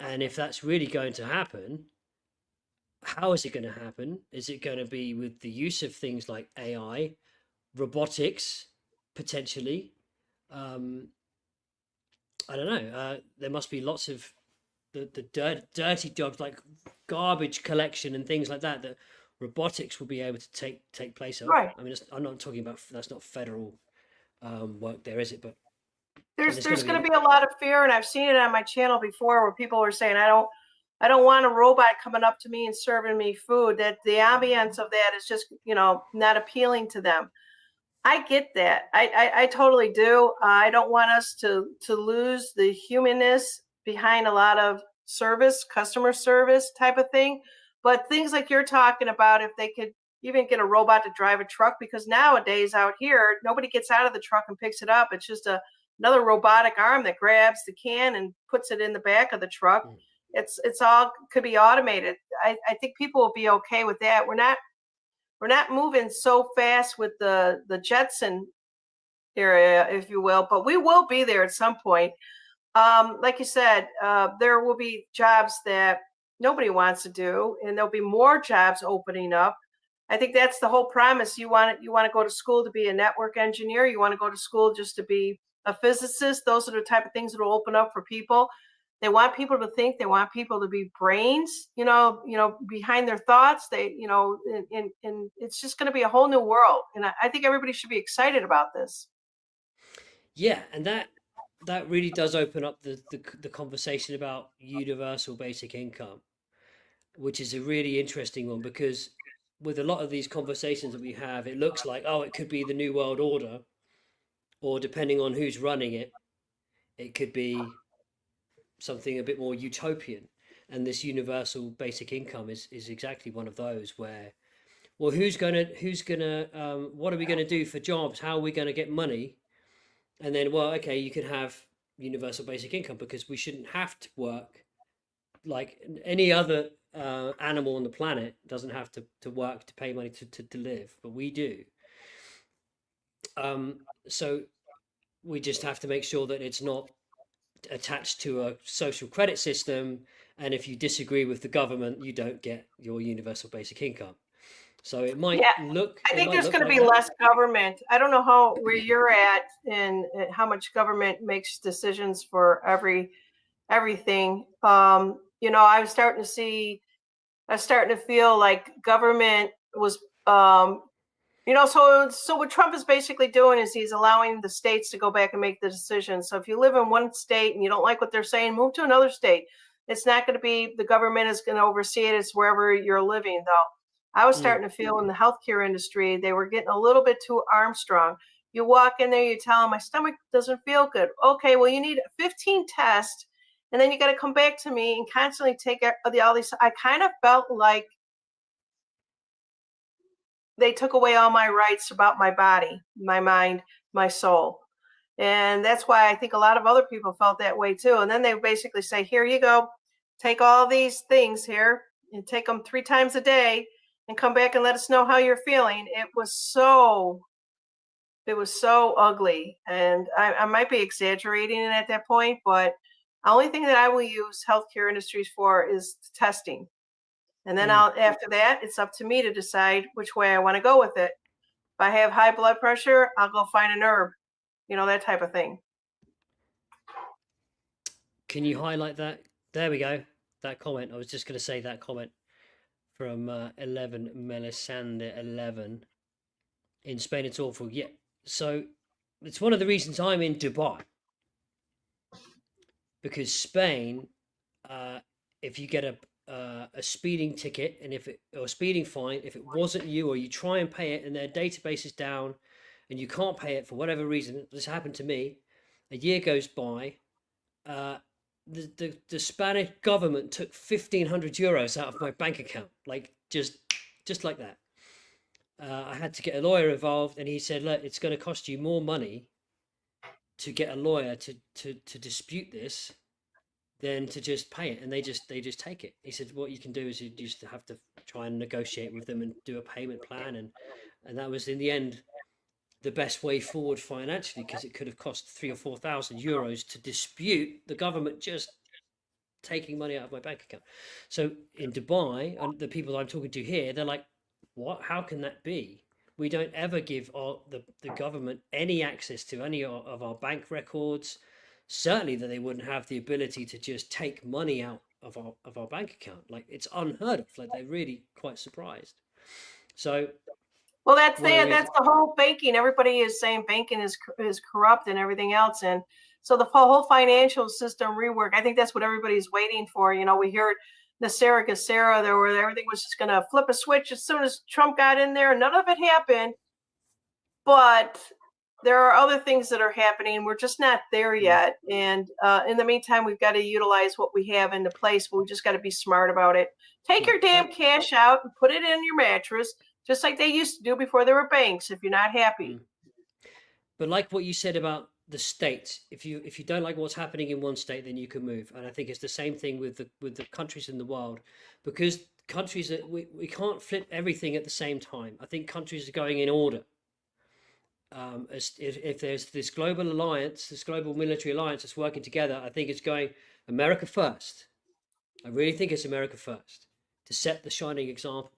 And if that's really going to happen, how is it going to happen? Is it going to be with the use of things like AI, robotics, potentially? I don't know. There must be lots of the dirty jobs like garbage collection and things like that robotics will be able to take place of. Right. I mean, I'm not talking about, that's not federal work there, is it? But There's going to be a lot of fear, and I've seen it on my channel before where people are saying, I don't want a robot coming up to me and serving me food. That the ambience of that is just, not appealing to them. I get that. I totally do. I don't want us to lose the humanness behind a lot of service, customer service type of thing. But things like you're talking about, if they could even get a robot to drive a truck, because nowadays out here, nobody gets out of the truck and picks it up. It's just another robotic arm that grabs the can and puts it in the back of the truck. It's all could be automated. I think people will be okay with that. We're not moving so fast with the Jetson area, if you will, but we will be there at some point. Like you said, there will be jobs that nobody wants to do, and there'll be more jobs opening up. I think that's the whole promise. You want to go to school to be a network engineer. You want to go to school just to be a physicist. Those are the type of things that will open up for people. They want people to think. They want people to be brains, behind their thoughts. And it's just going to be a whole new world. And I think everybody should be excited about this. Yeah, and that really does open up the conversation about universal basic income, which is a really interesting one because with a lot of these conversations that we have, it looks like, oh, it could be the new world order, or depending on who's running it, it could be something a bit more utopian. And this universal basic income is exactly one of those where, well, who's gonna what are we gonna do for jobs? How are we gonna get money? And then, well, okay, you can have universal basic income because we shouldn't have to work like any other animal on the planet doesn't have to work to pay money to live, but we do. So we just have to make sure that it's not attached to a social credit system. And if you disagree with the government, you don't get your universal basic income. So it might Yeah, look I it think might there's look going to like be that. less government. I don't know where you're at and how much government makes decisions for everything. I was starting to feel like government was, so what Trump is basically doing is he's allowing the states to go back and make the decisions. So if you live in one state and you don't like what they're saying, move to another state. It's not going to be the government is going to oversee it. It's wherever you're living, though. I was Mm, starting to feel in the healthcare industry, they were getting a little bit too Armstrong. You walk in there, you tell them, my stomach doesn't feel good. Okay, well, you need 15 tests, and then you got to come back to me and constantly take all these. I kind of felt like they took away all my rights about my body, my mind, my soul. And that's why I think a lot of other people felt that way too. And then they basically say, here you go, take all these things here and take them 3 times a day and come back and let us know how you're feeling. It was so ugly. And I might be exaggerating it at that point, but the only thing that I will use healthcare industries for is testing. And then mm. after that, it's up to me to decide which way I want to go with it. If I have high blood pressure, I'll go find an herb, that type of thing. Can you highlight that? There we go. That comment. I was just going to say that comment from 11 Melisande 11 in Spain. It's awful. Yeah. So it's one of the reasons I'm in Dubai because Spain, uh, if you get a speeding ticket and or a speeding fine, if it wasn't you or you try and pay it and their database is down and you can't pay it for whatever reason, this happened to me. A year goes by. Uh, the Spanish government took 1,500 euros out of my bank account, like just like that. I had to get a lawyer involved, and he said, "Look, it's going to cost you more money to get a lawyer to dispute this than to just pay it." And they just take it. He said, "What you can do is you just have to try and negotiate with them and do a payment plan." And that was in the end the best way forward financially because it could have cost 3 or 4 thousand euros to dispute the government just taking money out of my bank account. So in Dubai, and the people I'm talking to here, they're like, "What? How can that be? We don't ever give the government any access to any of our bank records. Certainly, that they wouldn't have the ability to just take money out of our bank account. Like it's unheard of. Like they're really quite surprised." So Well, that's one of the the that's reasons, the whole banking. Everybody is saying banking is corrupt and everything else, and so the whole financial system rework. I think that's what everybody's waiting for. We heard the Sarah Gacera there, where everything was just going to flip a switch as soon as Trump got in there. None of it happened, but there are other things that are happening. We're just not there mm, yet, and in the meantime, we've got to utilize what we have into place. But we just got to be smart about it. Take yeah, your damn cash out and put it in your mattress just like they used to do before there were banks if you're not happy. mm. But like what you said about the states, if you don't like what's happening in one state, then you can move. And I think it's the same thing with the countries in the world, because countries that we can't flip everything at the same time. I think countries are going in order. As if there's this global alliance, this global military alliance that's working together, I think it's going America first. I really think it's America first to set the shining example.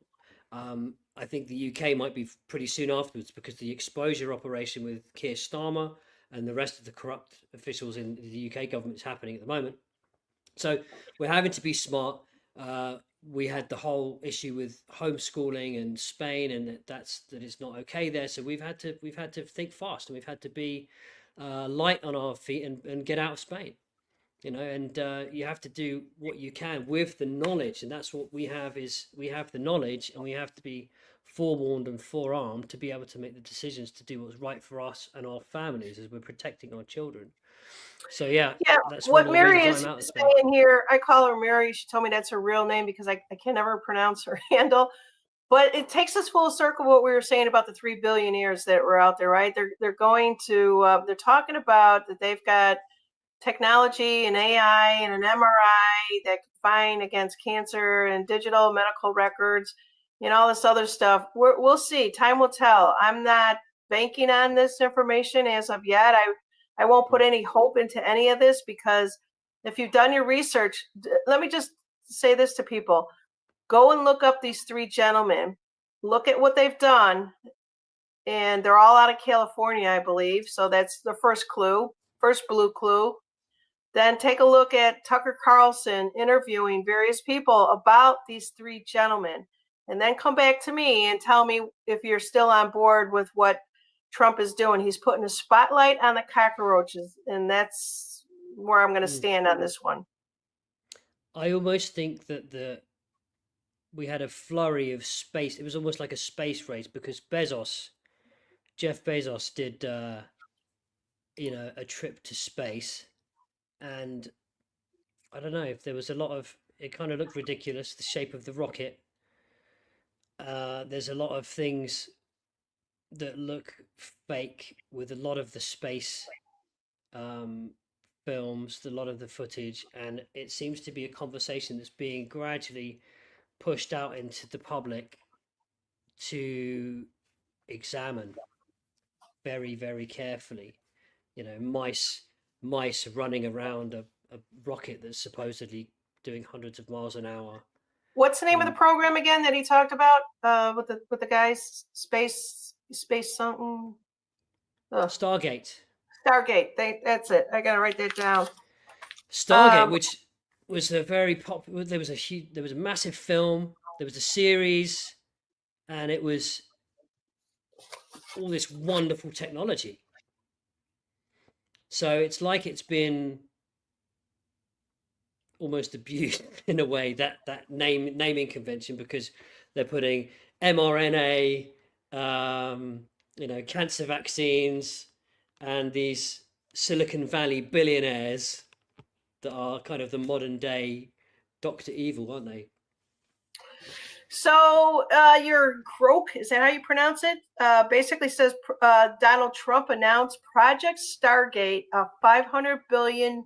I think the UK might be pretty soon afterwards, because the exposure operation with Keir Starmer and the rest of the corrupt officials in the UK government is happening at the moment. So we're having to be smart. We had the whole issue with homeschooling in Spain, and that is not okay there. So we've had to think fast, and we've had to be light on our feet, and get out of Spain. And you have to do what you can with the knowledge, and that's what we have. Is we have the knowledge, and we have to be forewarned and forearmed to be able to make the decisions to do what's right for us and our families as we're protecting our children. So yeah, Yeah, that's one what of the Mary reasons is I'm out of Spain. saying here, I call her Mary. She told me that's her real name because I can never pronounce her handle. But it takes us full circle what we were saying about the 3 billionaires that were out there, right? They're going to they're talking about that they've got technology and AI and an MRI that can find against cancer and digital medical records and all this other stuff. We'll see. Time will tell. I'm not banking on this information as of yet. I won't put any hope into any of this because if you've done your research, let me just say this to people. Go and look up these three gentlemen. Look at what they've done. And they're all out of California, I believe. So that's the first clue, first blue clue. Then take a look at Tucker Carlson interviewing various people about these three gentlemen. And then come back to me and tell me if you're still on board with what Trump is doing. He's putting a spotlight on the cockroaches. And that's where I'm going to stand on this one. I almost think that we had a flurry of space. It was almost like a space race, because Jeff Bezos did, a trip to space, and I don't know if there was a lot of. It kind of looked ridiculous, the shape of the rocket. There's a lot of things that look fake with a lot of the space um, films, a lot of the footage, and it seems to be a conversation that's being gradually pushed out into the public to examine very, very carefully. Mice running around a rocket that's supposedly doing hundreds of miles an hour. What's the name of the program again that he talked about with the guys? Space something. Stargate. Stargate. That's it. I gotta write that down. Stargate, which was a very popular. There was a massive film. There was a series, and it was all this wonderful technology. So it's like it's been almost abused in a way, that naming convention, because they're putting mRNA, cancer vaccines, and these Silicon Valley billionaires that are kind of the modern day Dr. Evil, aren't they? So your croak, is that how you pronounce it? Basically says Donald Trump announced Project Stargate, a $500 billion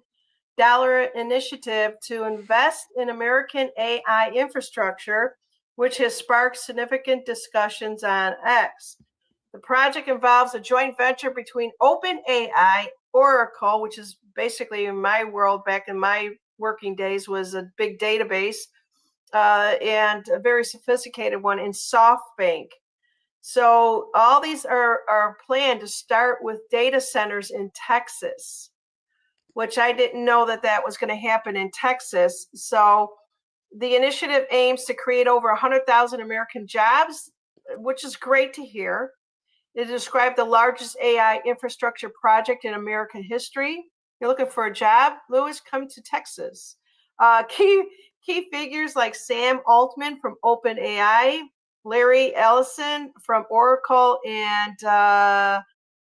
initiative to invest in American AI infrastructure, which has sparked significant discussions on X. The project involves a joint venture between OpenAI, Oracle, which is basically in my world back in my working days was a big database, and a very sophisticated one in SoftBank. So all these are planned to start with data centers in Texas, which I didn't know that was going to happen in Texas. So the initiative aims to create over 100,000 American jobs, which is great to hear. It described the largest AI infrastructure project in American history. You're looking for a job, Lewis, come to Texas. Key figures like Sam Altman from OpenAI, Larry Ellison from Oracle, and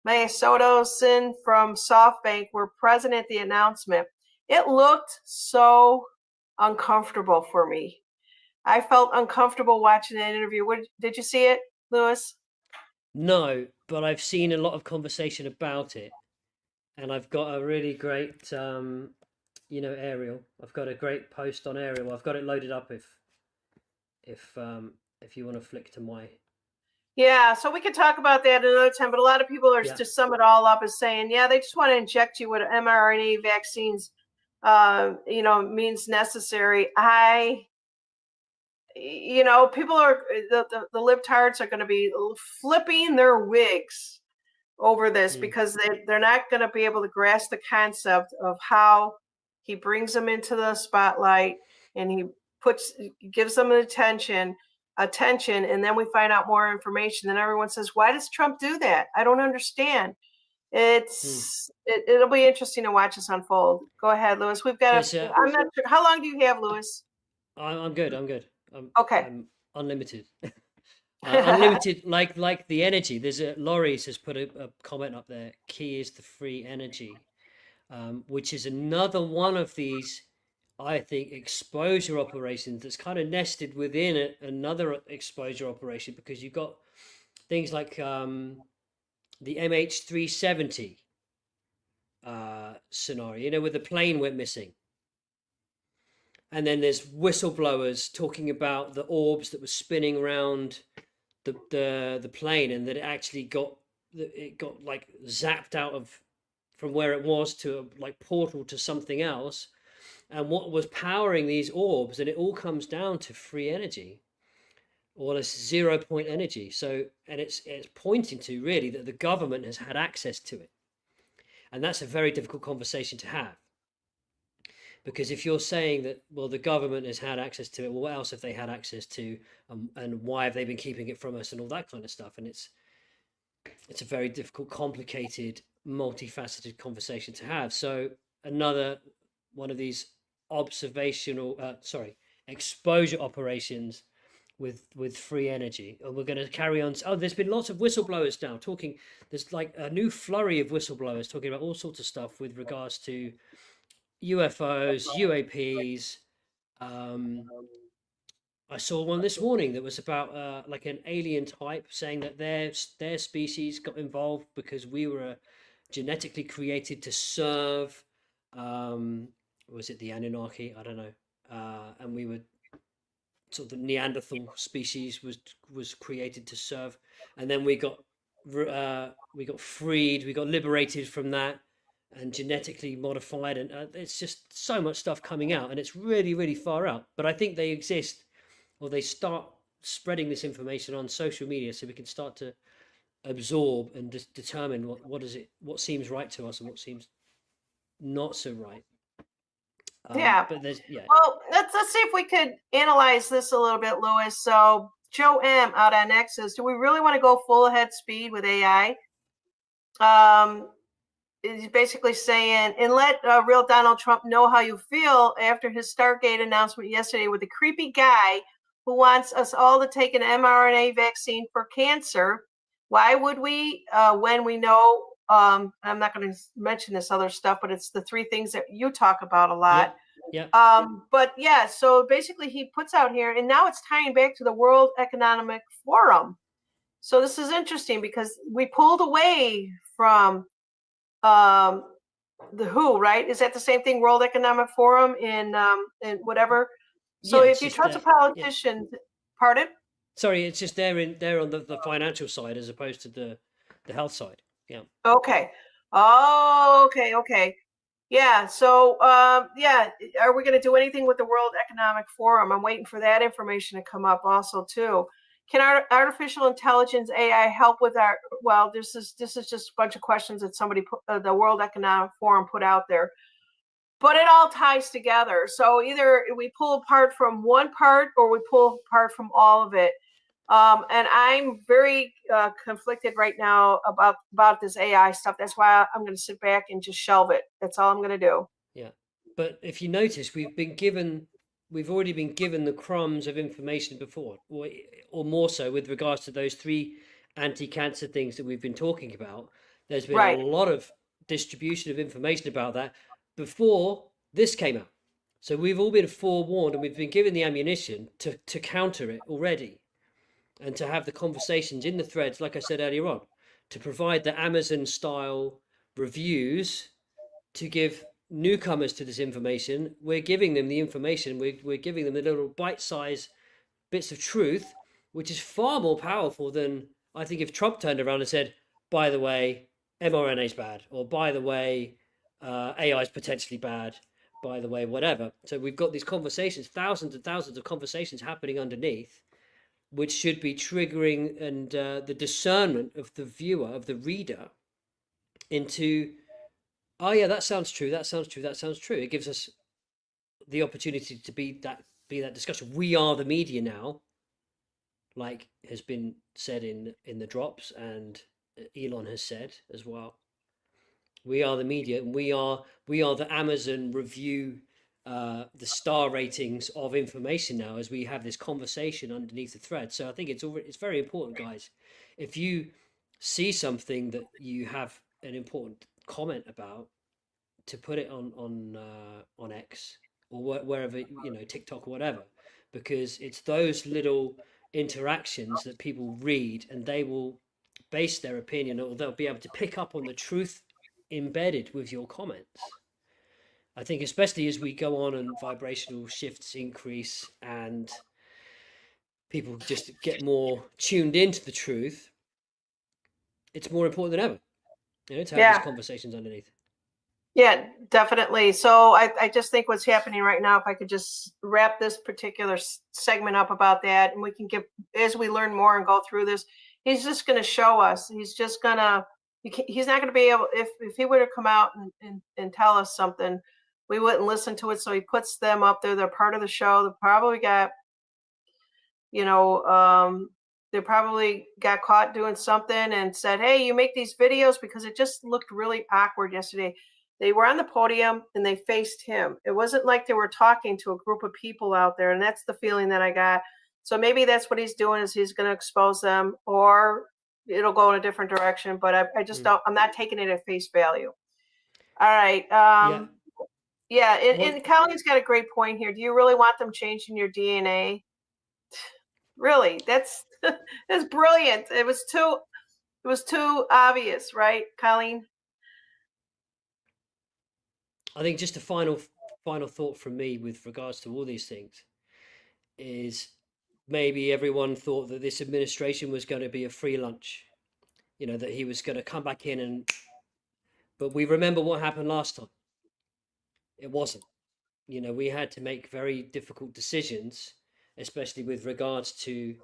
Maya Sotosin from SoftBank were present at the announcement. It looked so uncomfortable for me. I felt uncomfortable watching that interview. Did you see it, Lewis? No, but I've seen a lot of conversation about it, and I've got a really great, Ariel. I've got a great post on Ariel. I've got it loaded up if you want to flick to my. Yeah, so we could talk about that another time, but a lot of people are to sum it all up as saying, yeah, they just want to inject you with mRNA vaccines, means necessary. people are the libtards are going to be flipping their wigs over this Mm, because they're not going to be able to grasp the concept of how he brings them into the spotlight and he gives them attention, and then we find out more information. Then everyone says, why does Trump do that? I don't understand. mm. It'll be interesting to watch this unfold. Go ahead, Lewis. We've got There's I'm not sure. How long do you have, Lewis? I'm good. I'm good. Okay. I'm unlimited. Unlimited, like the energy. There's Laurie's has put a comment up there. Key is the free energy, which is another one of these, I think, exposure operations that's kind of nested within another exposure operation, because you've got things like the MH370 scenario, where the plane went missing. And then there's whistleblowers talking about the orbs that were spinning around the plane, and that it got like zapped out of from where it was to a like portal to something else, and what was powering these orbs. And it all comes down to free energy, or this 0 point energy. So, and it's pointing to really that the government has had access to it, and that's a very difficult conversation to have. Because if you're saying that, well, the government has had access to it, well, what else have they had access to, and why have they been keeping it from us, and all that kind of stuff? And it's a very difficult, complicated, multifaceted conversation to have. So another one of these exposure operations with free energy, and we're going to carry on. Oh, there's been lots of whistleblowers now talking. There's like a new flurry of whistleblowers talking about all sorts of stuff with regards to UFOs, UAPs. I saw one this morning that was about like an alien type saying that their species got involved because we were genetically created to serve. Was it the Anunnaki? I don't know. And we were sort of the Neanderthal species was created to serve, and then we got freed, we got liberated from that, and genetically modified, and it's just so much stuff coming out, and it's really, really far out. But I think they exist, or they start spreading this information on social media, so we can start to absorb and determine what seems right to us and what seems not so right. Yeah. But there's Well, let's see if we could analyze this a little bit, Lewis. So Joe M out on X says, do we really want to go full ahead speed with AI? Is basically saying, and let real Donald Trump know how you feel after his Stargate announcement yesterday with the creepy guy who wants us all to take an mRNA vaccine for cancer. Why would we, when we know, I'm not going to mention this other stuff, but it's the three things that you talk about a lot. Yeah. But yeah, so basically he puts out here, and now it's tying back to the World Economic Forum. So this is interesting because we pulled away from the WHO, right? Is that the same thing? World Economic Forum in whatever. So Yeah, if you trust a politician, pardon? Sorry, it's just there on the financial side as opposed to the health side. Yeah. Okay. Oh, okay. Yeah. So yeah, are we going to do anything with the World Economic Forum? I'm waiting for that information to come up also too. Can artificial intelligence AI help with our? Well, this is just a bunch of questions that somebody put, the World Economic Forum put out there, but it all ties together. So either we pull apart from one part or we pull apart from all of it. And I'm very conflicted right now about this AI stuff. That's why I'm going to sit back and just shelve it. That's all I'm going to do. Yeah, but if you notice, we've already been given the crumbs of information before, or more so with regards to those three anti-cancer things that we've been talking about. There's been a lot of distribution of information about that before this came out. So we've all been forewarned, and we've been given the ammunition to counter it already, and to have the conversations in the threads, like I said earlier on, to provide the Amazon style reviews to give newcomers to this information. We're giving them the information, we're giving them the little bite-sized bits of truth, which is far more powerful than, I think, if Trump turned around and said, by the way, mRNA is bad, or by the way, AI is potentially bad, by the way, whatever. So we've got these conversations, thousands and thousands of conversations happening underneath, which should be triggering and the discernment of the viewer, of the reader, into, oh yeah, that sounds true, that sounds true, that sounds true. It gives us the opportunity to be that discussion. We are the media now, like has been said in the drops, and Elon has said as well. We are the media, and we are the Amazon review, the star ratings of information now, as we have this conversation underneath the thread. So I think it's very important, guys. If you see something that you have an important comment about, to put it on X or wherever, TikTok or whatever, because it's those little interactions that people read, and they will base their opinion, or they'll be able to pick up on the truth embedded with your comments. I think especially as we go on and vibrational shifts increase and people just get more tuned into the truth, it's more important than ever, to have these conversations underneath. Yeah, definitely. So I just think what's happening right now, if I could just wrap this particular segment up about that, and we can get, as we learn more and go through this, he's just going to show us. He's just going to, he's not going to be able, if he were to come out and tell us something, we wouldn't listen to it. So he puts them up there. They're part of the show. They probably got, they probably got caught doing something and said, hey, you make these videos, because it just looked really awkward yesterday. They were on the podium and they faced him. It wasn't like they were talking to a group of people out there. And that's the feeling that I got. So maybe that's what he's doing, is he's going to expose them, or it'll go in a different direction. But I just don't, I'm not taking it at face value. All right. Yeah. And Colleen's got a great point here. Do you really want them changing your DNA? Really? That's brilliant. It was too obvious, right, Colleen? I think just a final thought from me with regards to all these things is, maybe everyone thought that this administration was going to be a free lunch, that he was going to come back in, but we remember what happened last time. It wasn't. We had to make very difficult decisions, especially with regards to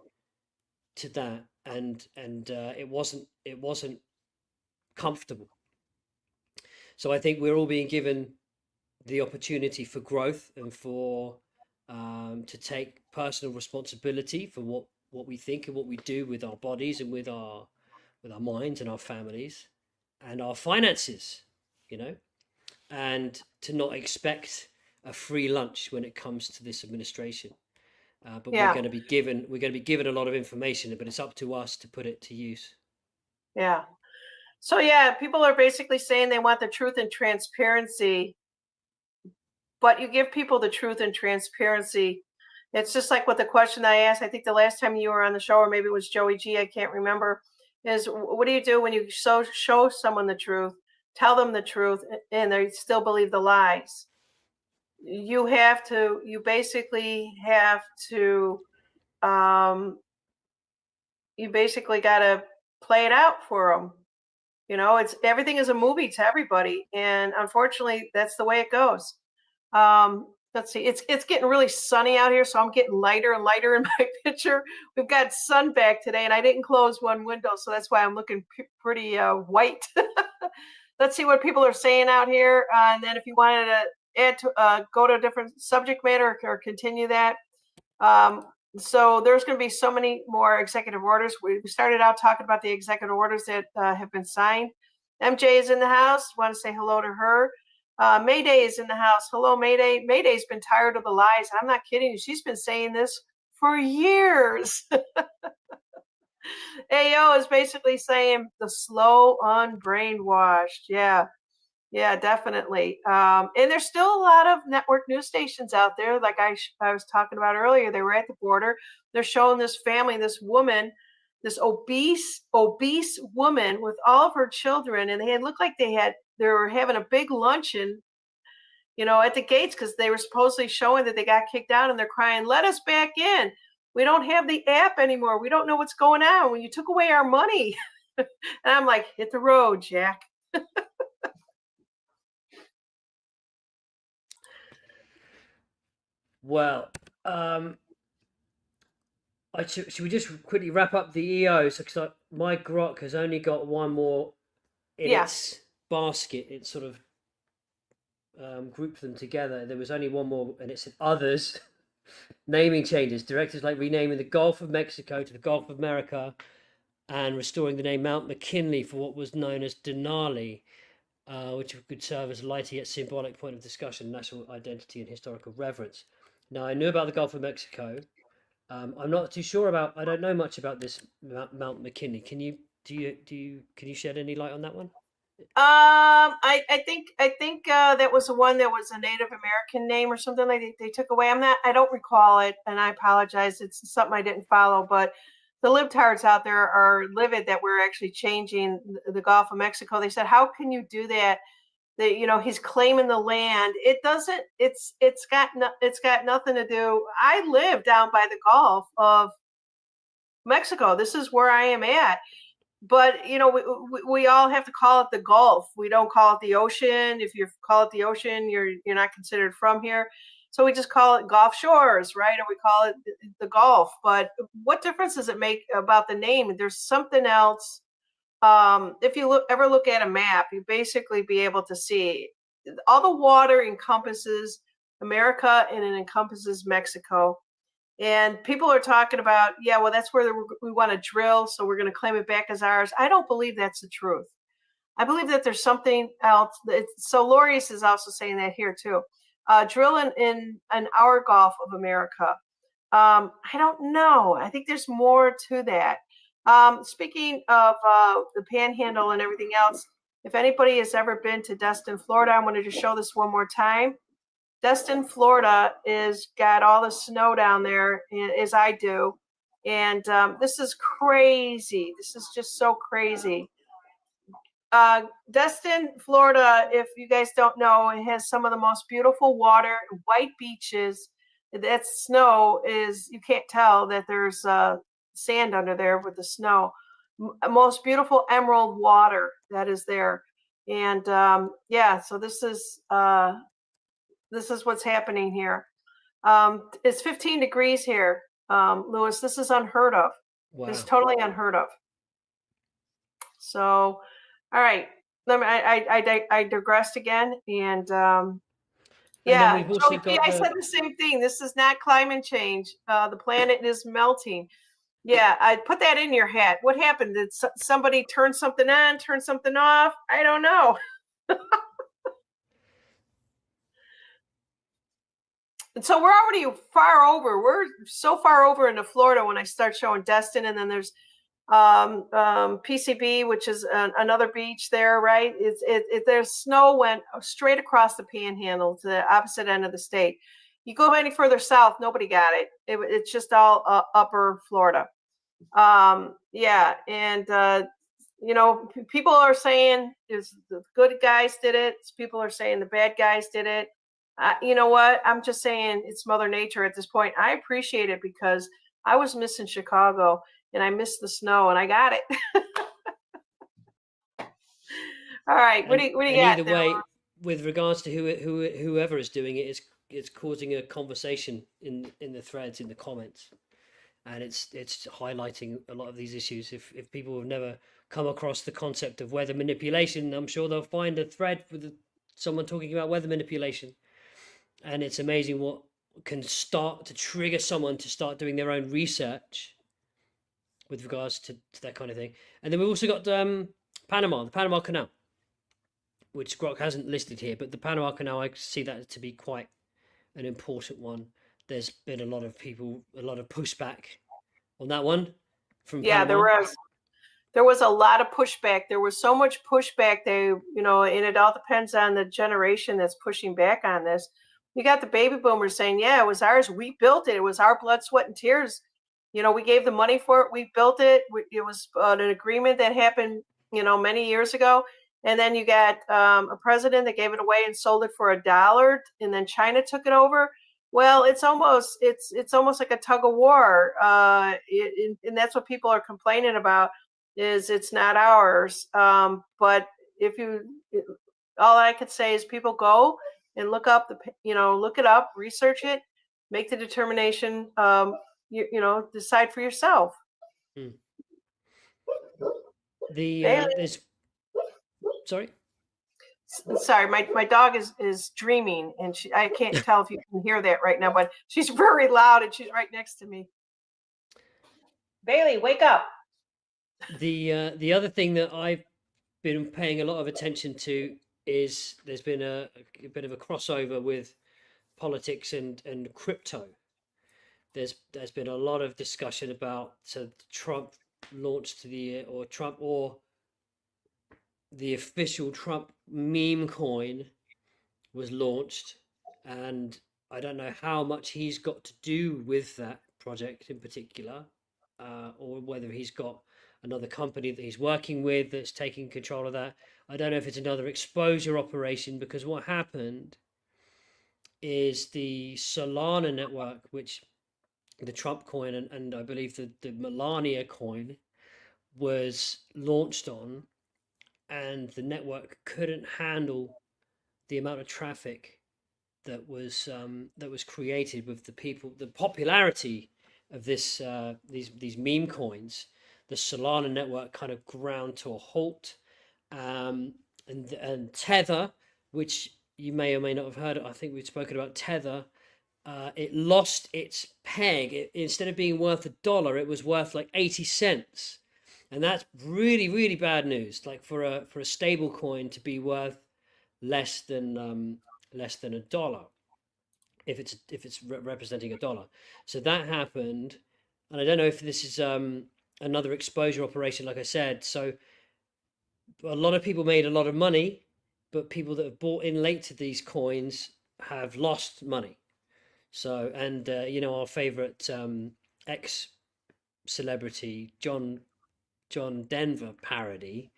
that, and it wasn't comfortable. So I think we're all being given the opportunity for growth and for to take personal responsibility for what we think and what we do with our bodies and with our minds and our families and our finances, and to not expect a free lunch when it comes to this administration. But we're going to be given a lot of information, but it's up to us to put it to use. Yeah. So yeah, people are basically saying they want the truth and transparency, but you give people the truth and transparency. It's just like what the question I asked, I think the last time you were on the show, or maybe it was Joey G, I can't remember, is what do you do when you show someone the truth, tell them the truth, and they still believe the lies? You basically have to, you basically got to play it out for them. It's everything is a movie to everybody, and unfortunately, that's the way it goes. Let's see, it's getting really sunny out here, so I'm getting lighter and lighter in my picture. We've got sun back today, and I didn't close one window, so that's why I'm looking pretty white. Let's see what people are saying out here, and then if you wanted to add to go to a different subject matter or continue that. So there's going to be so many more executive orders. We started out talking about the executive orders that have been signed. MJ is in the house. Want to say hello to her. Mayday is in the house. Hello, Mayday. Mayday's been tired of the lies. I'm not kidding you. She's been saying this for years. AO is basically saying the slow unbrainwashed. Yeah, definitely. And there's still a lot of network news stations out there. Like I was talking about earlier, they were at the border. They're showing this family, this woman, this obese woman with all of her children. And they looked like they were having a big luncheon, at the gates, because they were supposedly showing that they got kicked out, and they're crying, let us back in. We don't have the app anymore. We don't know what's going on. When you took away our money. And I'm like, hit the road, Jack. Well, should we just quickly wrap up the EOs? Because my grok has only got one more in Yeah. its basket. It sort of grouped them together. There was only one more, and it said others. Naming changes. Directors like renaming the Gulf of Mexico to the Gulf of America and restoring the name Mount McKinley for what was known as Denali, which could serve as a lighter yet symbolic point of discussion, national identity, and historical reverence. Now, I knew about the Gulf of Mexico. I'm not too sure about. I don't know much about this Mount McKinley. Can you shed any light on that one? I think that was the one that was a Native American name or something like they took away. I don't recall it, and I apologize. It's something I didn't follow, but the libtards out there are livid that we're actually changing the Gulf of Mexico. They said, "How can you do that? That he's claiming the land. It doesn't. It's got nothing to do. I live down by the Gulf of Mexico. This is where I am at." But we all have to call it the Gulf. We don't call it the ocean. If you call it the ocean, you're not considered from here. So we just call it Gulf Shores, right? Or we call it the Gulf. But what difference does it make about the name? There's something else. If you ever look at a map, you basically be able to see all the water encompasses America and it encompasses Mexico. And people are talking about, yeah, well, that's where we want to drill, so we're going to claim it back as ours. I don't believe that's the truth. I believe that there's something else. So Lorius is also saying that here too. Drill in our Gulf of America. I don't know. I think there's more to that. Speaking of the Panhandle and everything else, if anybody has ever been to Destin, Florida, I wanted to show this one more time. Destin, Florida is got all the snow down there, as I do. And this is crazy. This is just so crazy. Destin, Florida, if you guys don't know, it has some of the most beautiful water, white beaches. That snow is, you can't tell that there's sand under there with the snow. Most beautiful emerald water that is there. And yeah, so this is what's happening here. It's 15 degrees here, Lewis. This is unheard of. Wow. It's totally unheard of. So, all right. I digressed again, and yeah, we've also Joey P, got I said the same thing. This is not climate change. The planet is melting. Yeah, I put that in your head. What happened? Did somebody turn something on, turn something off? I don't know. And so we're already far over. We're so far over into Florida when I start showing Destin, and then there's PCB, which is another beach there, right? There's snow went straight across the Panhandle to the opposite end of the state. You go any further south, nobody got it. It's just all upper Florida. Yeah, and people are saying is the good guys did it. People are saying the bad guys did it. You know what? I'm just saying it's Mother Nature at this point. I appreciate it because I was missing Chicago and I missed the snow and I got it. All right, what do you got? Either way, with regards to whoever is doing it, it's causing a conversation in the threads, in the comments, and it's highlighting a lot of these issues. If people have never come across the concept of weather manipulation, I'm sure they'll find a thread with someone talking about weather manipulation. And it's amazing what can start to trigger someone to start doing their own research with regards to that kind of thing. And then we've also got Panama, the Panama Canal, which Grok hasn't listed here, but the Panama Canal, I see that to be quite an important one. There's been a lot of pushback on that one from Panama. There was a lot of pushback. There was so much pushback. And it all depends on the generation that's pushing back on this. You got the baby boomers saying, yeah, it was ours. We built it. It was our blood, sweat, and tears. We gave the money for it. We built it. It was an agreement that happened, many years ago. And then you got a president that gave it away and sold it for $1, and then China took it over. Well, it's almost like a tug of war, and that's what people are complaining about. Is it's not ours. But all I could say is people go and look it up, research it. make the determination. Decide for yourself. Mm. Bailey, There's sorry. sorry, my dog is dreaming, and I can't tell if you can hear that right now, but she's very loud and she's right next to me. Bailey, wake up. The other thing that I've been paying a lot of attention to is there's been a bit of a crossover with politics and crypto. There's been a lot of discussion about Trump launched or the official Trump meme coin was launched, and I don't know how much he's got to do with that project in particular, or whether he's got another company that he's working with that's taking control of that. I don't know if it's another exposure operation, because what happened is the Solana network, which the Trump coin and I believe the Melania coin was launched on, and the network couldn't handle the amount of traffic that was created with the popularity of these meme coins. The Solana network kind of ground to a halt, and Tether, which you may or may not have heard. I think we've spoken about Tether. It lost its peg. Instead of being worth $1, it was worth like 80 cents, and that's really really bad news. Like for a stable coin to be worth less than $1 if it's representing $1. So that happened, and I don't know if this is another exposure operation, like I said. So a lot of people made a lot of money, but people that have bought in late to these coins have lost money. So, and our favorite ex celebrity John Denver parody.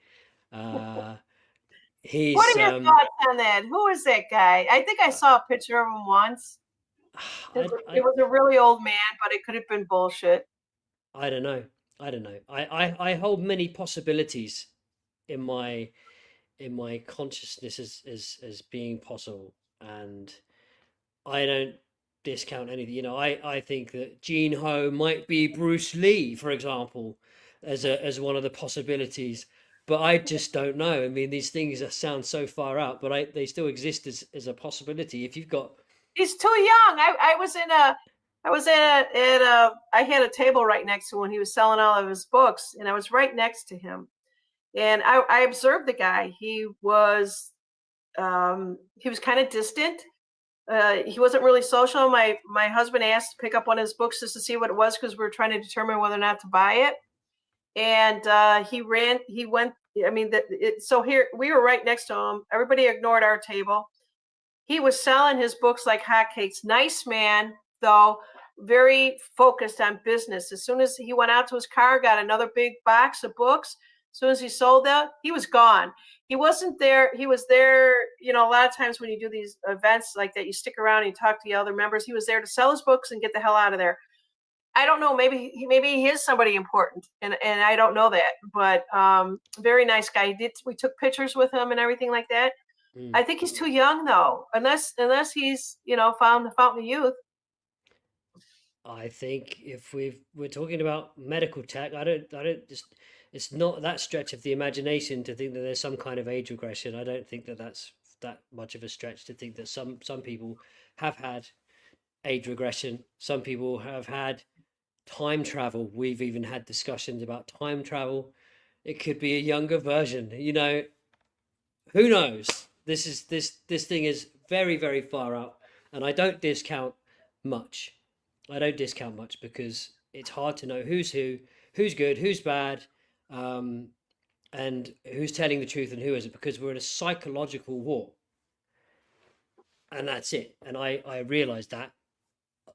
What He's are your thoughts on that? Who is that guy? I think I saw a picture of him once. It I was a really old man, but it could have been bullshit. I don't know. I don't know. I hold many possibilities in my consciousness as being possible, and I don't discount anything. I think that Gene Ho might be Bruce Lee, for example, as one of the possibilities. But I just don't know. I mean, these things that sound so far out, but they still exist as a possibility. If you've got He's too young. I had a table right next to him when he was selling all of his books, and I was right next to him. And I observed the guy. He was kind of distant. He wasn't really social. My husband asked to pick up one of his books just to see what it was, because we were trying to determine whether or not to buy it. And he went. I mean, so here we were right next to him. Everybody ignored our table. He was selling his books like hotcakes. Nice man, though, very focused on business. As soon as he went out to his car, got another big box of books. As soon as he sold that, he was gone. He wasn't there. He was there, a lot of times when you do these events like that, you stick around and you talk to the other members. He was there to sell his books and get the hell out of there. I don't know. Maybe he is somebody important, and I don't know that. But very nice guy. We took pictures with him and everything like that. mm, I think he's too young though, unless he's found the fountain of youth. I think if we're talking about medical tech, I don't just it's not that stretch of the imagination to think that there's some kind of age regression. I don't think that that's that much of a stretch to think that some people have had age regression. Some people have had time travel. We've even had discussions about time travel. It could be a younger version. Who knows? This thing is very very far out, and I don't discount much. I don't discount much because it's hard to know who's good, who's bad, um, and who's telling the truth and who isn't, because we're in a psychological war, and that's it. And I realized that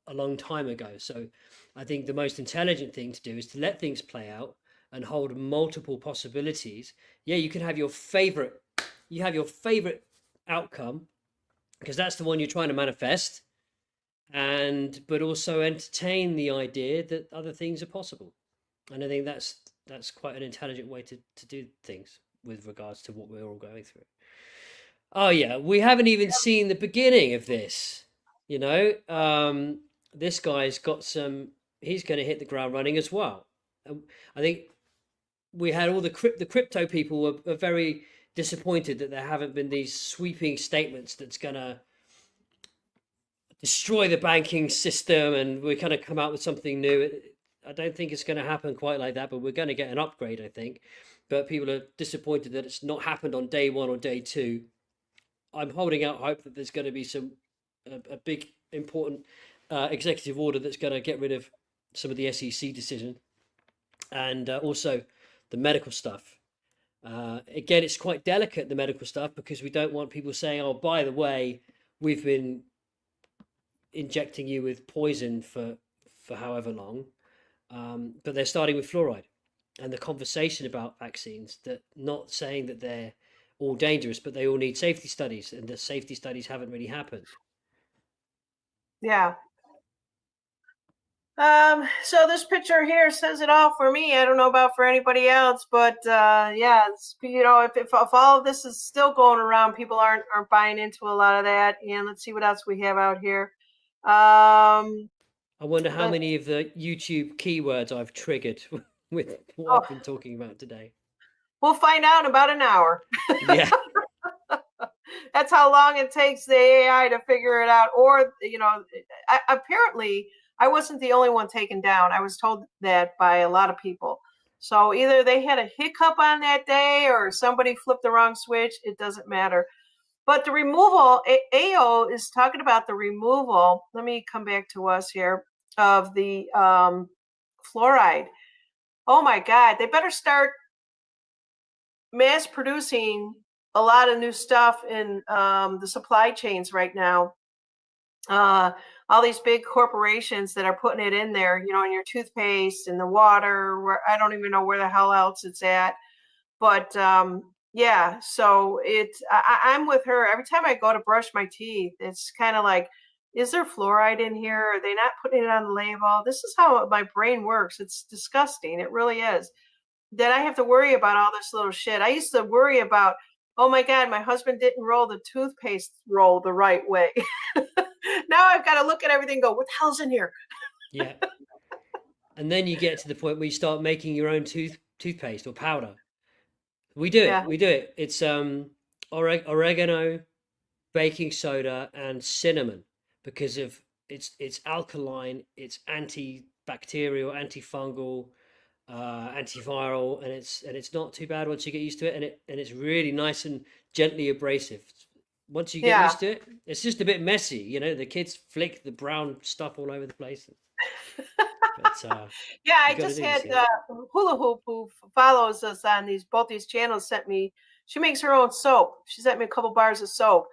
a long time ago. So I think the most intelligent thing to do is to let things play out and hold multiple possibilities. Yeah, you have your favorite outcome, because that's the one you're trying to manifest, but also entertain the idea that other things are possible. And I think that's quite an intelligent way to do things with regards to what we're all going through. Oh yeah, we haven't even seen the beginning of this, you know. this guy's got some. He's going to hit the ground running as well. I think we had all the crypto people were very disappointed that there haven't been these sweeping statements that's going to destroy the banking system and we're going to come out with something new. I don't think it's going to happen quite like that, but we're going to get an upgrade, I think. But people are disappointed that it's not happened on day one or day two. I'm holding out hope that there's going to be a big important executive order that's going to get rid of some of the SEC decision and also the medical stuff. Again, it's quite delicate, the medical stuff, because we don't want people saying, oh, by the way, we've been injecting you with poison for however long. But they're starting with fluoride, and the conversation about vaccines, that not saying that they're all dangerous, but they all need safety studies, and the safety studies haven't really happened. Yeah. So this picture here says it all for me. I don't know about for anybody else, but yeah, it's, if all of this is still going around, people aren't buying into a lot of that. And let's see what else we have out here. I wonder how many of the YouTube keywords I've triggered with what I've been talking about today. We'll find out in about an hour. Yeah. That's how long it takes the AI to figure it out. Or, apparently I wasn't the only one taken down. I was told that by a lot of people. So either they had a hiccup on that day or somebody flipped the wrong switch. It doesn't matter. But the removal, AO is talking about the removal. Let me come back to us here of the fluoride. Oh my God, they better start mass producing a lot of new stuff in the supply chains right now. All these big corporations that are putting it in there, in your toothpaste and the water, where I don't even know where the hell else it's at. But yeah, so I'm with her. Every time I go to brush my teeth, it's kind of like, is there fluoride in here? Are they not putting it on the label? This is how my brain works. It's disgusting. It really is. That I have to worry about all this little shit. I used to worry about, oh my God, my husband didn't roll the toothpaste roll the right way. Now I've got to look at everything and go, what the hell's in here? Yeah. And then you get to the point where you start making your own toothpaste or powder. We do it. Yeah. We do it. It's oregano, baking soda, and cinnamon, because of it's alkaline, it's antibacterial, antifungal, antiviral, and it's not too bad once you get used to it, and it's really nice and gently abrasive. Once you get used to it, it's just a bit messy, the kids flick the brown stuff all over the place. But, yeah, I just had Hula Hoop, who follows us on both these channels, sent me. She makes her own soap. She sent me a couple bars of soap,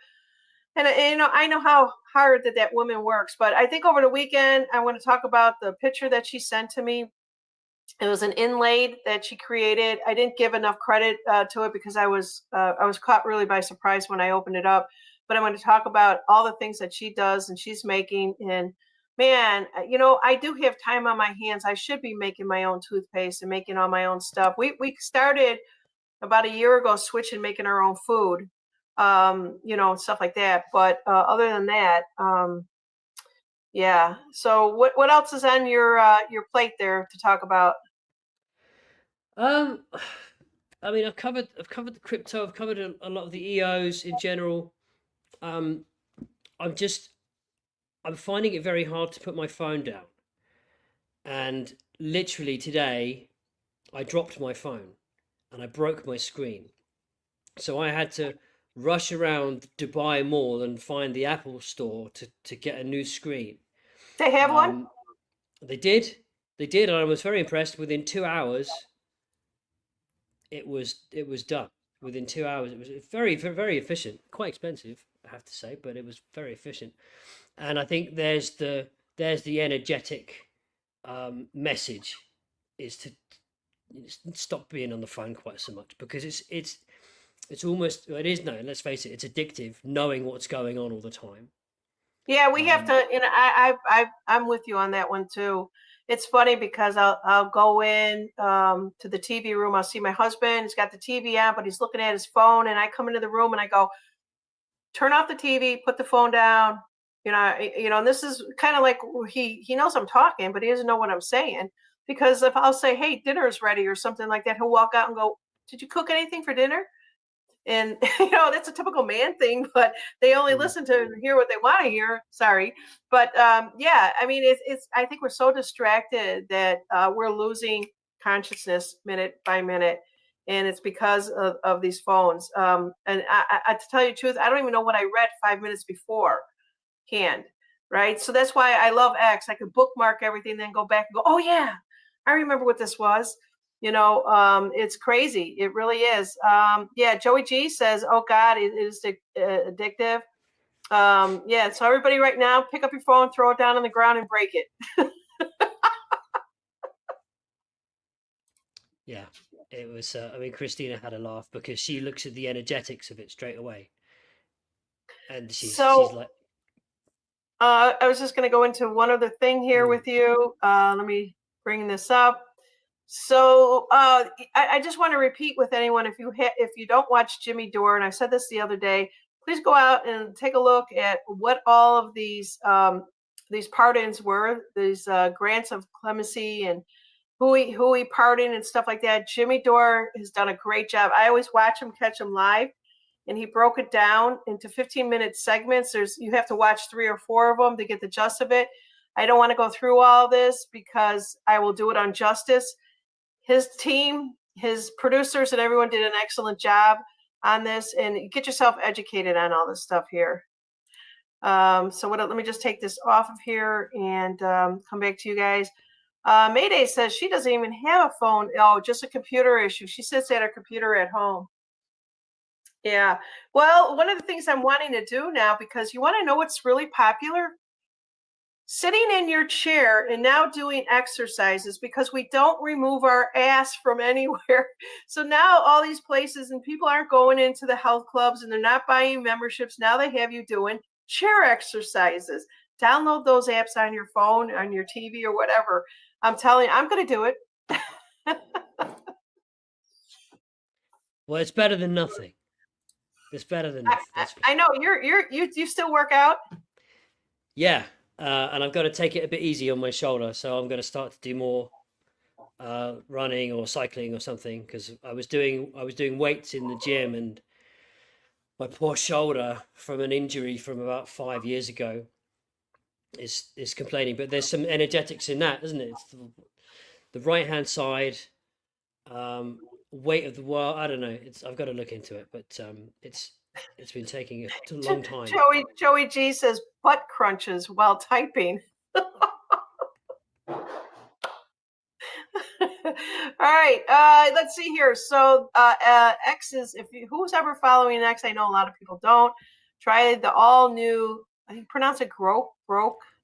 and I know how hard that woman works. But I think over the weekend I want to talk about the picture that she sent to me. It was an inlaid that she created. I didn't give enough credit to it because I was caught really by surprise when I opened it up. But I'm going to talk about all the things that she does and she's making. And man, I do have time on my hands. I should be making my own toothpaste and making all my own stuff. We started about a year ago switching, making our own food, stuff like that. But other than that, yeah. So what else is on your plate there to talk about? I mean, I've covered the crypto. I've covered a lot of the EOs in general. I'm finding it very hard to put my phone down. And literally today, I dropped my phone and I broke my screen. So I had to rush around Dubai Mall and find the Apple store to get a new screen. They have one? They did. And I was very impressed. Within 2 hours, it was done. Within 2 hours, it was very, very efficient. Quite expensive, I have to say, but it was very efficient. And I think there's the energetic message, is to stop being on the phone quite so much, because it's almost, it is, no, let's face it, it's addictive knowing what's going on all the time. Yeah, we have to. I'm with you on that one too. It's funny because I'll go in to the TV room. I'll see my husband. He's got the TV on, but he's looking at his phone. And I come into the room and I go, turn off the TV, put the phone down. And this is kind of like he knows I'm talking, but he doesn't know what I'm saying. Because if I'll say, "Hey, dinner is ready" or something like that, he'll walk out and go, "Did you cook anything for dinner?" And that's a typical man thing, but they only Mm. listen to hear what they want to hear. Sorry, but yeah, I mean, it's. I think we're so distracted that we're losing consciousness minute by minute, and it's because of these phones. And to tell you the truth, I don't even know what I read 5 minutes beforehand, right? So that's why I love X. I could bookmark everything, then go back and go, "Oh yeah, I remember what this was." It's crazy. It really is. Yeah, Joey G says, "Oh God, it is addictive." Yeah, so everybody right now, pick up your phone, throw it down on the ground, and break it. Yeah, it was. I mean, Christina had a laugh because she looks at the energetics of it straight away, and she's So like, I was just going to go into one other thing here mm, with you. Let me bring this up. So I just want to repeat with anyone, if you don't watch Jimmy Dore, and I said this the other day, please go out and take a look at what all of these pardons were, these grants of clemency and who he pardoned and stuff like that. Jimmy Dore has done a great job. I always watch him, catch him live, and he broke it down into 15-minute segments. You have to watch 3 or 4 of them to get the gist of it. I don't want to go through all this because I will do it on justice. His team, his producers, and everyone did an excellent job on this. And get yourself educated on all this stuff here. Let me just take this off of here and come back to you guys. Mayday says she doesn't even have a phone. Oh, just a computer issue. She sits at her computer at home. Yeah. Well, one of the things I'm wanting to do now, because you want to know what's really popular? Sitting in your chair and now doing exercises, because we don't remove our ass from anywhere. So now all these places and people aren't going into the health clubs and they're not buying memberships. Now they have you doing chair exercises. Download those apps on your phone, on your TV or whatever. I'm telling you, I'm going to do it. well, it's better than nothing. It's better than nothing. That's for I sure. know you still work out. Yeah, and I've got to take it a bit easy on my shoulder, so I'm going to start to do more running or cycling or something because I was doing weights in the gym, and my poor shoulder from an injury from about 5 years ago is complaining. But there's some energetics in that, isn't it? It's the right hand side, weight of the world. I don't know. I've got to look into it, but it's been taking a long time. Joey G says butt crunches while typing. All right, let's see here. So X is, who's ever following X, I know a lot of people don't. Try the all new. I think pronounce it Grok.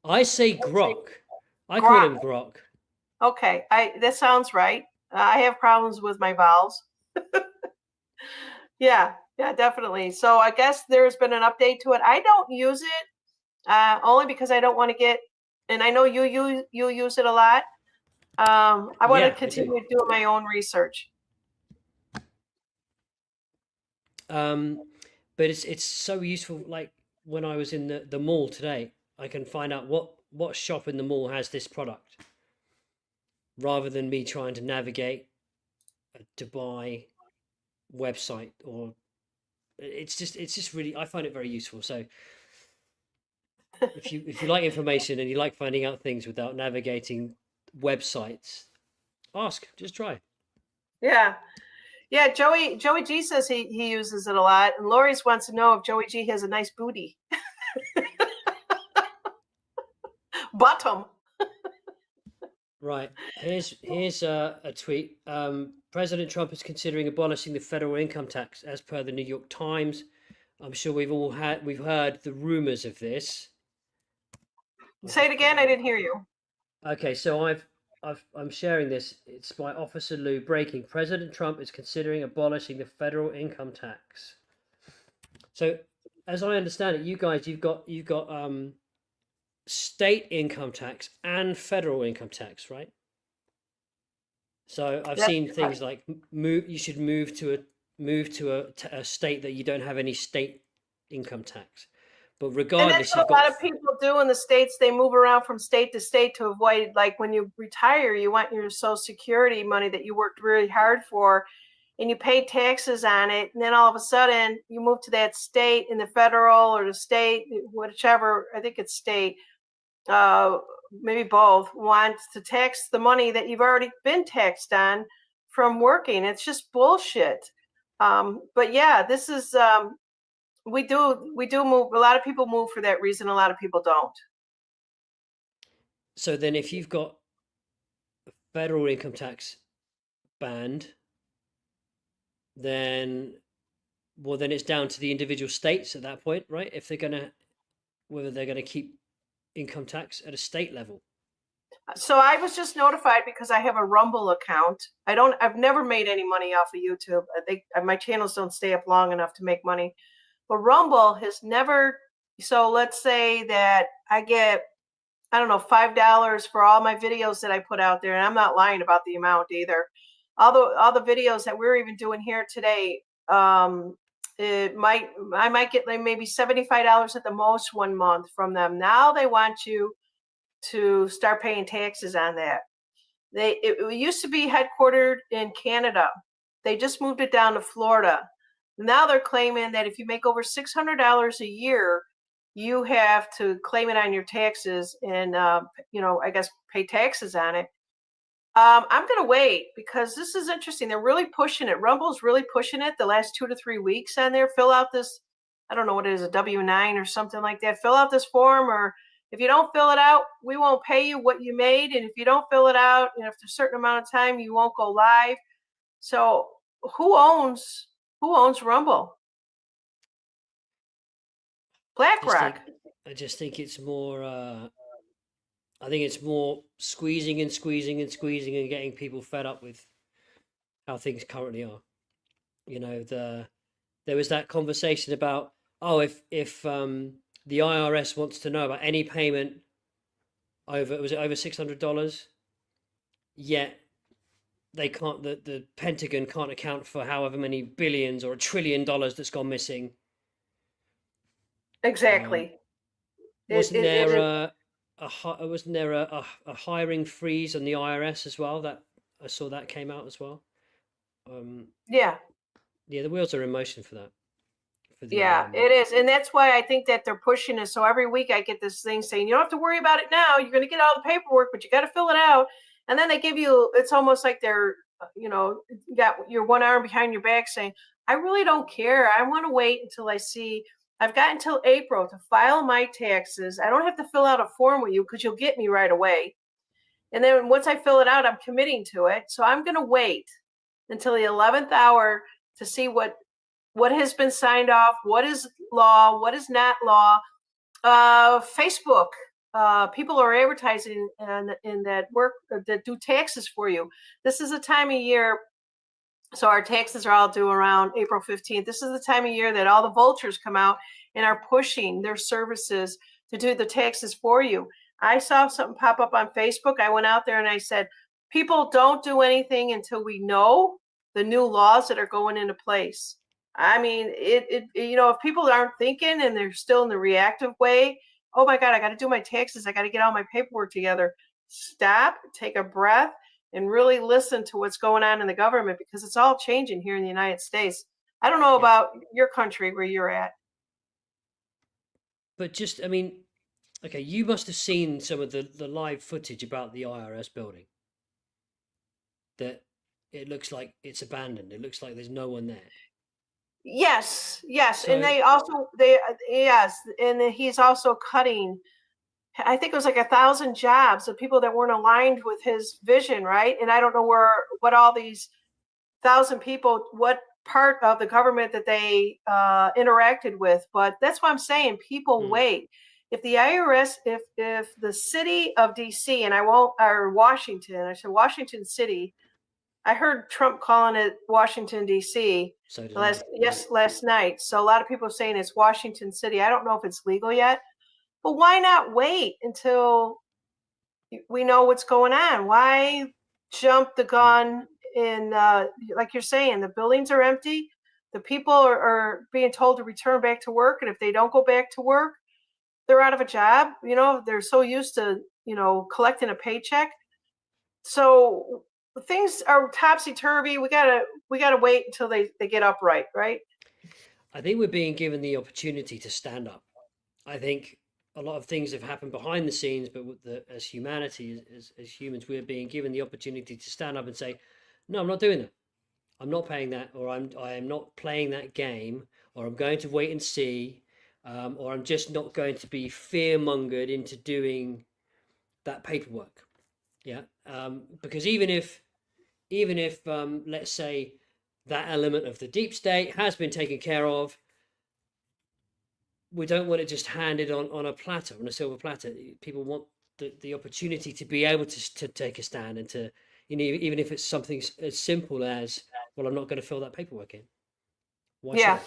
I say grok. I call Grok. him grok. Okay, that sounds right. I have problems with my vowels. Yeah, definitely. So I guess there's been an update to it. I don't use it only because I don't want to get, and I know you use it a lot. I want to Yeah, I do. continue doing my own research. Um, but it's so useful. Like when I was in the mall today, I can find out what shop in the mall has this product, rather than me trying to navigate a Dubai website. Or it's just really, I find it very useful. So if you like information and you like finding out things without navigating websites, just try. Yeah. Yeah, Joey G says he uses it a lot, and Lori's wants to know if Joey G has a nice booty. Bottom. Right. Here's a tweet. President Trump is considering abolishing the federal income tax, as per the New York Times. I'm sure we've heard the rumors of this. Say it again. I didn't hear you. Okay, so I'm sharing this. It's by Officer Lou. Breaking: President Trump is considering abolishing the federal income tax. So, as I understand it, you guys, you've got state income tax and federal income tax, right? So I've That's seen right. things like move. You should move to a state that you don't have any state income tax. But And that's regardless, what you've a got lot of people do in the States. They move around from state to state to avoid, like when you retire, you want your Social Security money that you worked really hard for, and you pay taxes on it. And then all of a sudden you move to that state, in the federal or the state, whichever, I think it's state, uh, maybe both, wants to tax the money that you've already been taxed on from working. It's just bullshit. But yeah, this is, we do move. A lot of people move for that reason. A lot of people don't. so then if you've got federal income tax banned, then well then it's down to the individual states at that point, right? If they're gonna whether they're gonna keep income tax at a state level. So I was just notified because I have a Rumble account. I've never made any money off of YouTube. I think my channels don't stay up long enough to make money. But Rumble has never. So let's say that I get, I don't know, $5 for all my videos that I put out there, and I'm not lying about the amount either. All the videos that we're even doing here today, I might get like maybe $75 at the most one month from them. Now they want you to start paying taxes on that. It used to be headquartered in Canada. They just moved it down to Florida. Now they're claiming that if you make over $600 a year, you have to claim it on your taxes and I guess pay taxes on it. I'm gonna wait because this is interesting. They're really pushing it. Rumble's really pushing it the last 2 to 3 weeks on there. Fill out this, I don't know what it is, a W-9 or something like that. Fill out this form, or if you don't fill it out, we won't pay you what you made. And if you don't fill it out, after a certain amount of time, you won't go live. So who owns Rumble? Just think BlackRock. I just think it's more I think it's more squeezing and squeezing and squeezing and getting people fed up with how things currently are. There was that conversation about, oh, if the IRS wants to know about any payment over $600, yet they can't the Pentagon can't account for however many billions or $1 trillion that's gone missing. Exactly. Wasn't It there is. a hiring freeze on the IRS as well? That I saw that came out as well. Yeah. Yeah, the wheels are in motion for that. For the Yeah, it is. And that's why I think that they're pushing it. So every week I get this thing saying, you don't have to worry about it now. You're going to get all the paperwork, but you got to fill it out. And then they give you, it's almost like they're, you got your one arm behind your back saying, I really don't care. I want to wait until I see, I've got until April to file my taxes. I don't have to fill out a form with you because you'll get me right away. And then once I fill it out, I'm committing to it. So I'm going to wait until the 11th hour to see what has been signed off, what is law, what is not law. Facebook, people are advertising in that work that do taxes for you. This is a time of year. So our taxes are all due around April 15th. This is the time of year that all the vultures come out and are pushing their services to do the taxes for you. I saw something pop up on Facebook. I went out there and I said, people don't do anything until we know the new laws that are going into place. I mean, if people aren't thinking and they're still in the reactive way, oh my God, I got to do my taxes. I got to get all my paperwork together. Stop, take a breath, and really listen to what's going on in the government, because it's all changing here in the United States. I don't know yeah, about your country where you're at. but just I mean, okay, you must have seen some of the live footage about the IRS building. That it looks like it's abandoned. It looks like there's no one there. Yes, yes, and So they yes, and then he's also cutting. I think it was like 1,000 jobs of people that weren't aligned with his vision, right? And I don't know what all these 1,000 people, what part of the government that they interacted with, but that's what I'm saying. People mm, wait. If the IRS, if the city of DC, and I won't, or Washington, I said Washington City. I heard Trump calling it Washington D.C. so did I. Yeah. last night. So a lot of people are saying it's Washington City. I don't know if it's legal yet, but why not wait until we know what's going on? Why jump the Mm. gun in, like you're saying, the buildings are empty. The people are being told to return back to work. And if they don't go back to work, they're out of a job. They're so used to, collecting a paycheck. So things are topsy turvy. We gotta wait until they get upright, right? I think we're being given the opportunity to stand up. I think a lot of things have happened behind the scenes, but as humanity, as humans, we're being given the opportunity to stand up and say, "No, I'm not doing that. I'm not paying that, or I am not playing that game, or I'm going to wait and see, or I'm just not going to be fear mongered into doing that paperwork." Yeah, because even if let's say that element of the deep state has been taken care of, we don't want it just handed on a platter, on a silver platter. People want the opportunity to be able to take a stand and to, even if it's something as simple as, well, I'm not going to fill that paperwork in. Why should Yeah. I?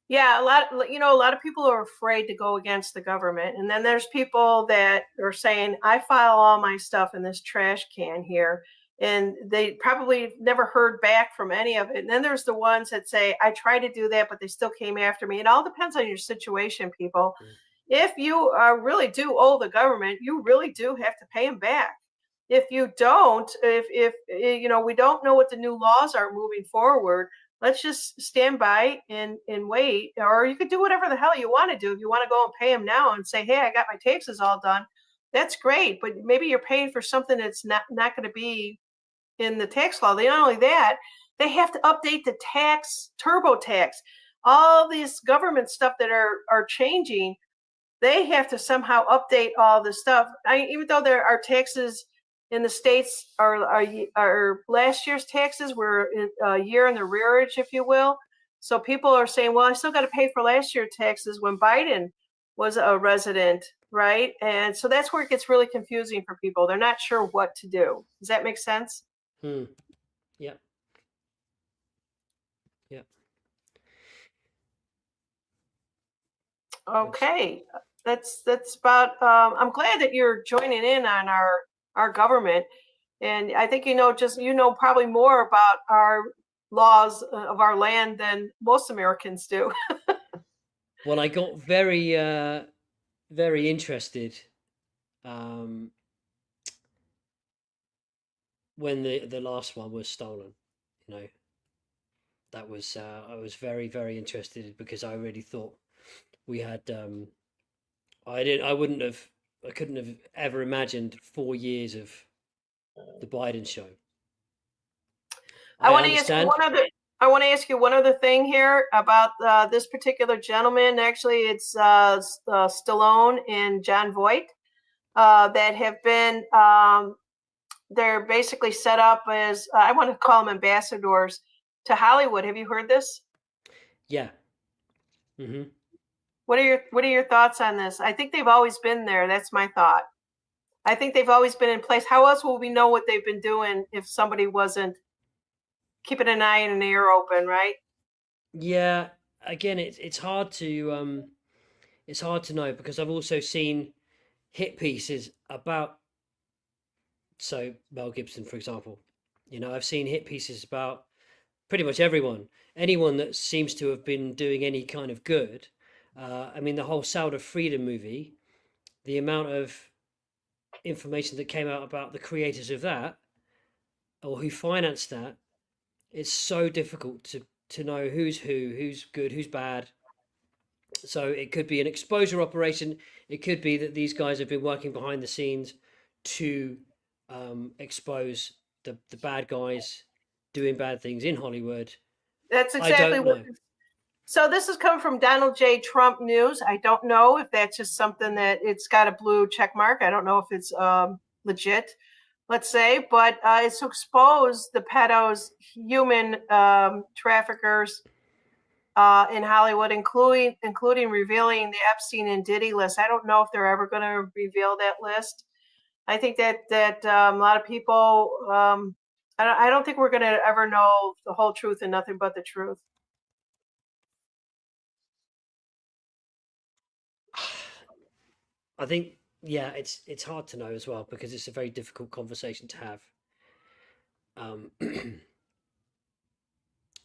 Yeah, a lot of people are afraid to go against the government. And then there's people that are saying, I file all my stuff in this trash can here. And they probably never heard back from any of it. And then there's the ones that say, I tried to do that, but they still came after me. It all depends on your situation, people. Mm. If you really do owe the government, you really do have to pay them back. If you don't, if we don't know what the new laws are moving forward, let's just stand by and wait. Or you could do whatever the hell you want to do. If you want to go and pay them now and say, hey, I got my taxes all done, that's great. But maybe you're paying for something that's not going to be in the tax law. Not only that, they have to update the tax, TurboTax, all this government stuff that are changing. They have to somehow update all this stuff. Even though there are taxes in the states, are last year's taxes were a year in the rearage, if you will. So people are saying, well, I still got to pay for last year's taxes when Biden was a resident, right? And so that's where it gets really confusing for people. They're not sure what to do. Does that make sense? Hmm. Yeah. Yeah. Yes. Okay, that's about. I'm glad that you're joining in on our government, and I think just probably more about our laws of our land than most Americans do. Well, I got very interested um, when the last one was stolen. You know, that was I was very interested because I really thought we had. I couldn't have ever imagined 4 years of the Biden show. I I want to ask you understand. one other. I want to ask you one other thing here about this particular gentleman. Actually, it's Stallone and John Voight that have been. They're basically set up as I want to call them ambassadors to Hollywood. Have you heard this? Yeah. Hmm. What are your thoughts on this? I think they've always been there. That's my thought. I think they've always been in place. How else will we know what they've been doing if somebody wasn't keeping an eye and an ear open, right? Yeah. Again, it's hard to know because I've also seen hit pieces about, so Mel Gibson, for example. I've seen hit pieces about pretty much anyone that seems to have been doing any kind of good. I mean, the whole Sound of Freedom movie, the amount of information that came out about the creators of that or who financed that, it's so difficult to know who's good, who's bad. So it could be an exposure operation. It could be that these guys have been working behind the scenes to expose the bad guys doing bad things in Hollywood. That's I exactly don't what. know. So this has come from Donald J. Trump News. I don't know if that's just something that it's got a blue check mark. I don't know if it's legit, let's say, but it's to expose the pedos, human traffickers in Hollywood, including revealing the Epstein and Diddy list. I don't know if they're ever going to reveal that list. I think that a lot of people. I don't think we're going to ever know the whole truth and nothing but the truth. I think, yeah, it's hard to know as well because it's a very difficult conversation to have. Um,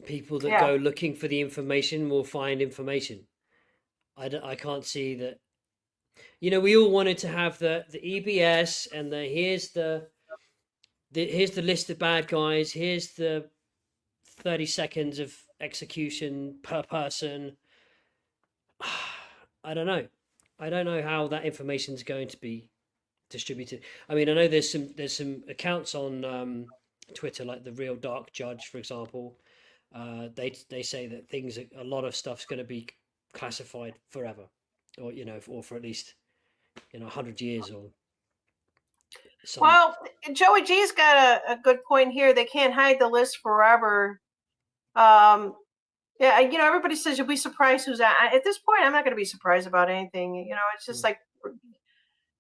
People that Yeah. go looking for the information will find information. I can't see that we all wanted to have the EBS and here's the list of bad guys. Here's the 30 seconds of execution per person. I don't know. I don't know how that information is going to be distributed. I mean, I know there's some accounts on Twitter, like the Real Dark Judge, for example. They say that a lot of stuff's going to be classified forever, or or for at least 100 years or some. Well, Joey G's got a good point here. They can't hide the list forever. Yeah, everybody says you'll be surprised who's at this point. I'm not going to be surprised about anything. It's just like,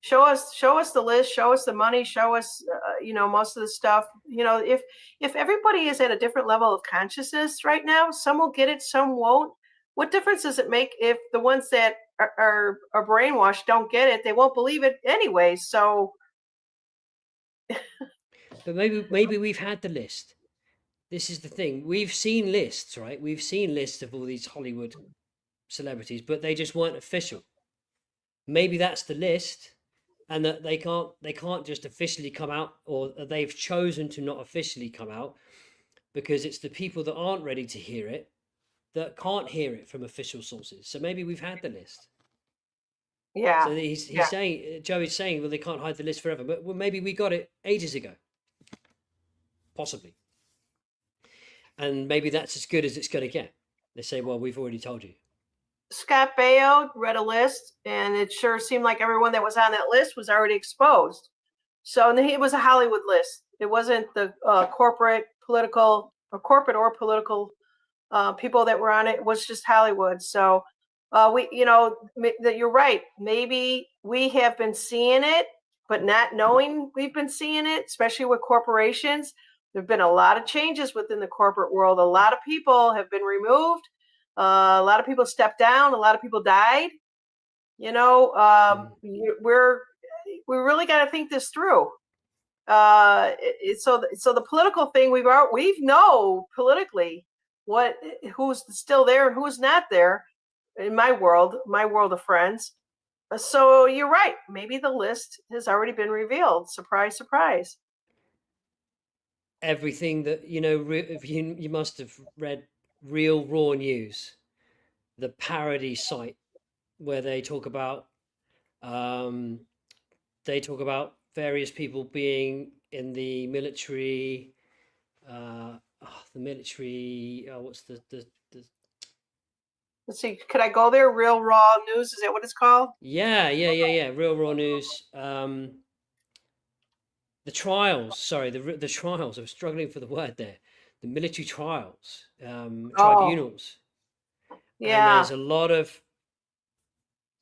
show us the list, show us the money, show us most of the stuff. If everybody is at a different level of consciousness right now, some will get it, some won't. What difference does it make if the ones that are brainwashed don't get it? They won't believe it anyway. So But maybe we've had the list. This is the thing. We've seen lists, right? We've seen lists of all these Hollywood celebrities, but they just weren't official. Maybe that's the list, and that they can't just officially come out, or they've chosen to not officially come out because it's the people that aren't ready to hear it that can't hear it from official sources. So maybe we've had the list. yeah, So he's saying, Joey's saying, well, they can't hide the list forever, but maybe we got it ages ago, possibly, and maybe that's as good as it's going to get. They say, well, we've already told you. Scott Baio read a list, and it sure seemed like everyone that was on that list was already exposed. So it was a Hollywood list. It wasn't the corporate or political people that were on it. It was just Hollywood. So you're right. Maybe we have been seeing it, but not knowing we've been seeing it, especially with corporations. There've been a lot of changes within the corporate world. A lot of people have been removed. A lot of people stepped down. A lot of people died. We really got to think this through. So the political thing we know politically who's still there and who's not there in my world of friends. So you're right. Maybe the list has already been revealed. Surprise, surprise. Everything that you must have read Real Raw News, the parody site where they talk about various people being in the military. What's the Let's see. Could I go there? Real Raw News. Is that what it's called? Yeah. Real Raw News. The trials. Sorry, the trials. I was struggling for the word there. The military trials, tribunals. Yeah. And there's a lot of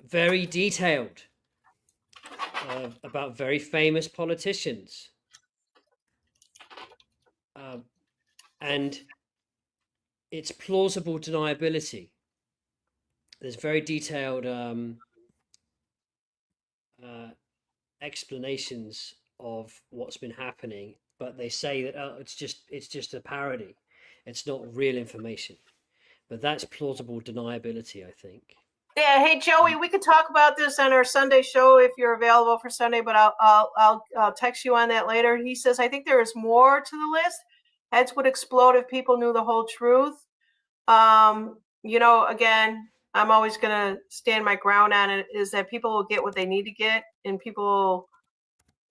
very detailed about very famous politicians. And it's plausible deniability. There's very detailed explanations of what's been happening, but they say that it's just a parody. It's not real information. But that's plausible deniability, I think. Yeah. Hey, Joey, we could talk about this on our Sunday show if you're available for Sunday, but I'll text you on that later. He says, I think there is more to the list. Heads would explode if people knew the whole truth. Again, I'm always going to stand my ground on it, is that people will get what they need to get, and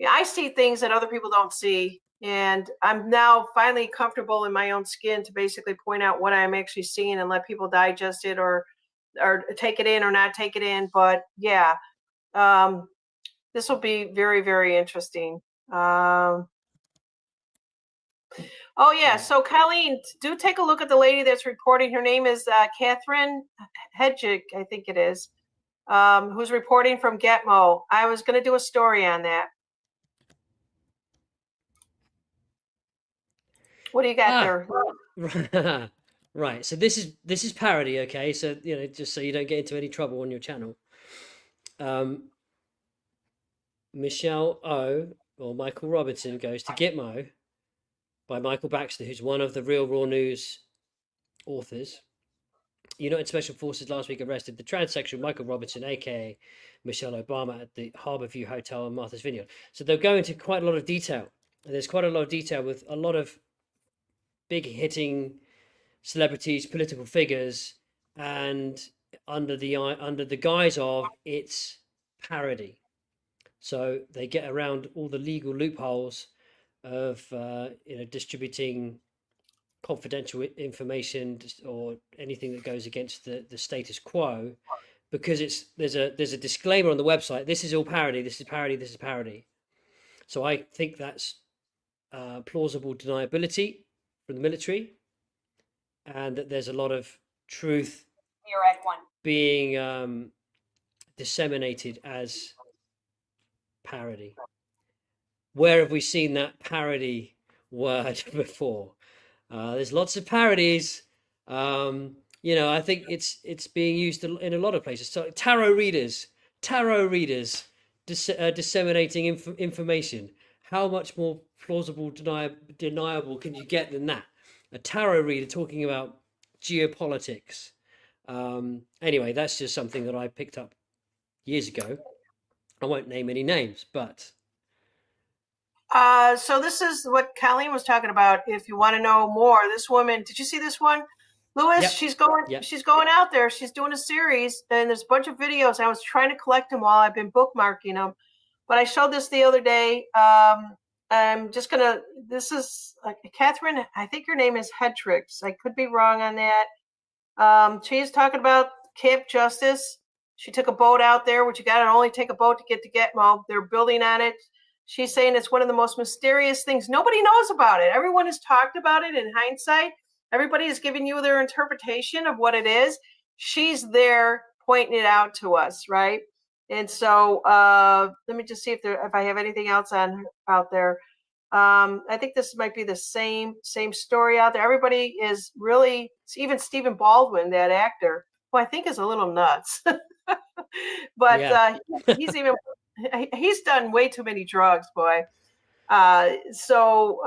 I see things that other people don't see. And I'm now finally comfortable in my own skin to basically point out what I'm actually seeing and let people digest it or take it in or not take it in. But yeah, this will be very, very interesting. Oh yeah, so Colleen, do take a look at the lady that's reporting. Her name is Catherine Hedgick, I think it is, who's reporting from Gitmo. I was going to do a story on that. What do you got there? Right. So this is parody, okay? So just so you don't get into any trouble on your channel. Michelle O or Michael Robertson goes to Gitmo by Michael Baxter, who's one of the Real Raw News authors, United Special Forces last week arrested the transsexual Michael Robertson, aka Michelle Obama, at the Harborview Hotel in Martha's Vineyard. So they'll go into quite a lot of detail. And there's quite a lot of detail with a lot of big hitting celebrities, political figures, and under the guise of it's parody. So they get around all the legal loopholes of distributing confidential information or anything that goes against the status quo, because there's a disclaimer on the website. This is all parody. This is parody. This is parody. So I think that's plausible deniability from the military, and that there's a lot of truth being disseminated as parody. Where have we seen that parody word before? There's lots of parodies. I think it's being used in a lot of places. So tarot readers disseminating information. How much more plausible deniable can you get than that? A tarot reader talking about geopolitics. Anyway, that's just something that I picked up years ago. I won't name any names, but so this is what Colleen was talking about. If you want to know more, this woman, did you see this one, Lewis? Yep. She's going out there. She's doing a series, and there's a bunch of videos. I was trying to collect them all. I've been bookmarking them, but I showed this the other day. I'm just gonna. This is Catherine. I think her name is Hedricks. I could be wrong on that. She's talking about Camp Justice. She took a boat out there, which you got to only take a boat to get to Gitmo. They're building on it. She's saying it's one of the most mysterious things. Nobody knows about it. Everyone has talked about it in hindsight. Everybody is giving you their interpretation of what it is. She's there pointing it out to us, right? And so let me just see if I have anything else out there. I think this might be the same story out there. Everybody is really, even Stephen Baldwin, that actor, who I think is a little nuts, but yeah. he's done way too many drugs, boy. So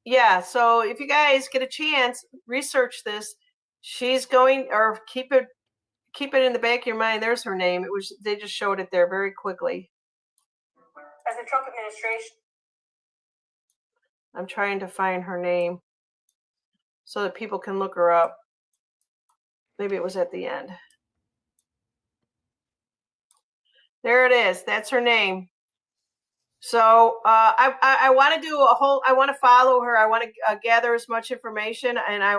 if you guys get a chance, research this. She's going, or keep it in the back of your mind. There's her name. They just showed it there very quickly. As the Trump administration. I'm trying to find her name so that people can look her up. Maybe it was at the end. There it is. That's her name. So I want to do I want to follow her. I want to gather as much information, and I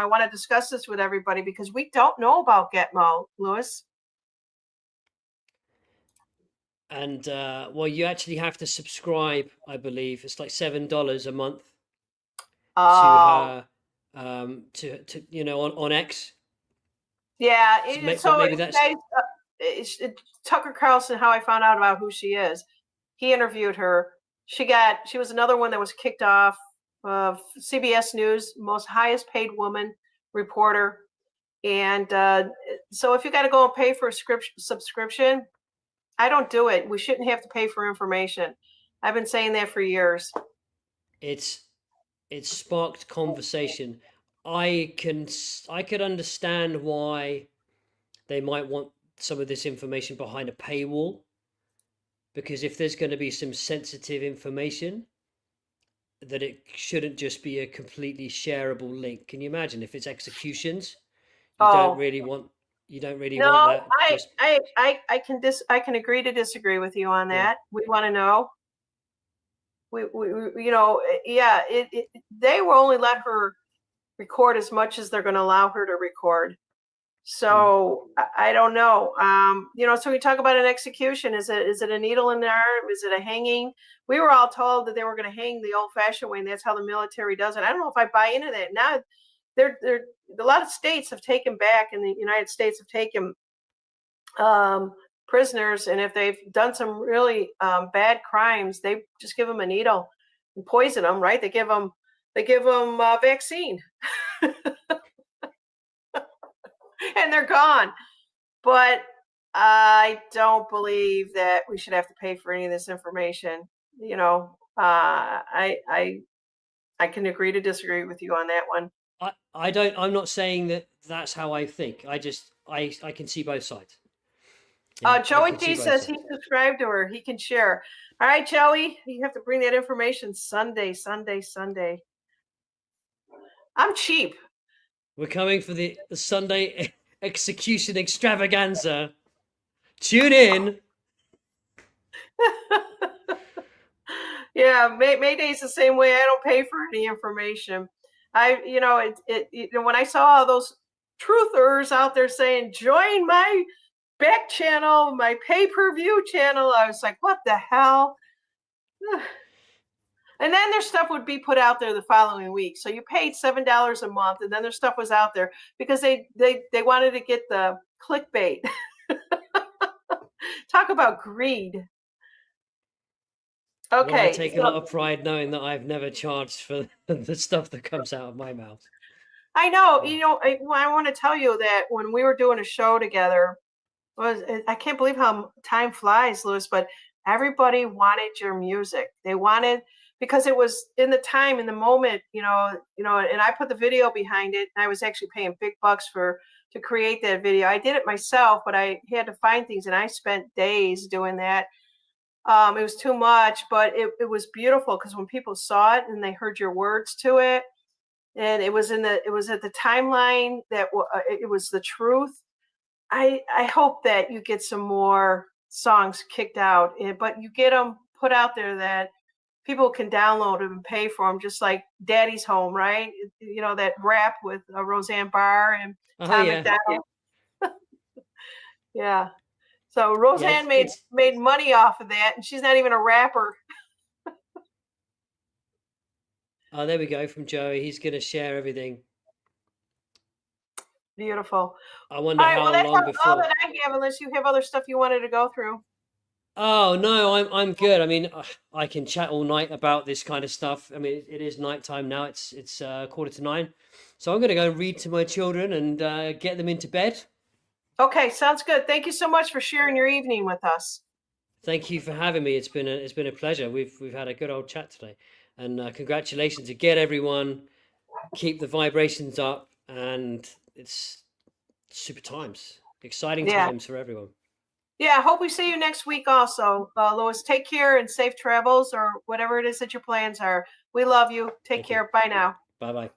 want to discuss this with everybody, because we don't know about Gitmo, Lewis. And well, you actually have to subscribe, I believe. It's like $7 a month to on X. Yeah, so maybe that's Tucker Carlson. How I found out about who she is. He interviewed her. She was another one that was kicked off of CBS News, most highest paid woman reporter. And so if you got to go and pay for a subscription, I don't do it. We shouldn't have to pay for information. I've been saying that for years. It's sparked conversation. I could understand why they might want some of this information behind a paywall, because if there's going to be some sensitive information, that it shouldn't just be a completely shareable link. Can you imagine if it's executions? You don't really want that. I can agree to disagree with you on that. Yeah. We want to know. They will only let her record as much as they're going to allow her to record. So I don't know. So we talk about an execution. Is it a needle in the arm? Is it a hanging? We were all told that they were going to hang the old-fashioned way, and that's how the military does it. I don't know if I buy into that. Now, a lot of states have taken back, in the United States, have taken prisoners, and if they've done some really bad crimes, they just give them a needle and poison them. Right? They give them a vaccine. And they're gone. But I don't believe that we should have to pay for any of this information. I can agree to disagree with you on that one. I don't. I'm not saying that that's how I think. I can see both sides. Yeah, I Joey can see P both says sides. he subscribed to her. He can share. All right, Joey, you have to bring that information Sunday, Sunday, Sunday. I'm cheap. We're coming for the Sunday execution extravaganza. Tune in. Yeah, Mayday's the same way. I don't pay for any information. When I saw all those truthers out there saying, join my back channel, my pay-per-view channel, I was like, what the hell? And then their stuff would be put out there the following week. So you paid $7 a month, and then their stuff was out there because they wanted to get the clickbait. Talk about greed. Well, I Okay. take a lot of pride knowing that I've never charged for the stuff that comes out of my mouth. I know. I want to tell you that when we were doing a show together, I can't believe how time flies, Louis, but everybody wanted your music. They wanted, because it was in the time, in the moment, and I put the video behind it, and I was actually paying big bucks to create that video. I did it myself, but I had to find things, and I spent days doing that. It was too much, but it was beautiful because when people saw it and they heard your words to it, and it was at the timeline that it was the truth. I hope that you get some more songs kicked out, but you get them put out there that people can download them and pay for them, just like Daddy's Home, right? That rap with Roseanne Barr and Tom Yeah. McDonald. Yeah. So Yeah, Roseanne made money off of that, and she's not even a rapper. Oh, there we go from Joey. He's going to share everything. Beautiful. I wonder All right, how well, that's long all before. that I have, unless you have other stuff you wanted to go through. Oh no, I'm good. I mean, I can chat all night about this kind of stuff. I mean, it is nighttime now. It's 9:15, so I'm going to go and read to my children and get them into bed. Okay, sounds good. Thank you so much for sharing your evening with us. Thank you for having me. It's been a pleasure. We've had a good old chat today, and congratulations again, everyone. Keep the vibrations up, and it's super times, exciting Yeah. times for everyone. Yeah, I hope we see you next week also. Lois, take care and safe travels or whatever it is that your plans are. We love you. Take care. Bye now. Bye-bye.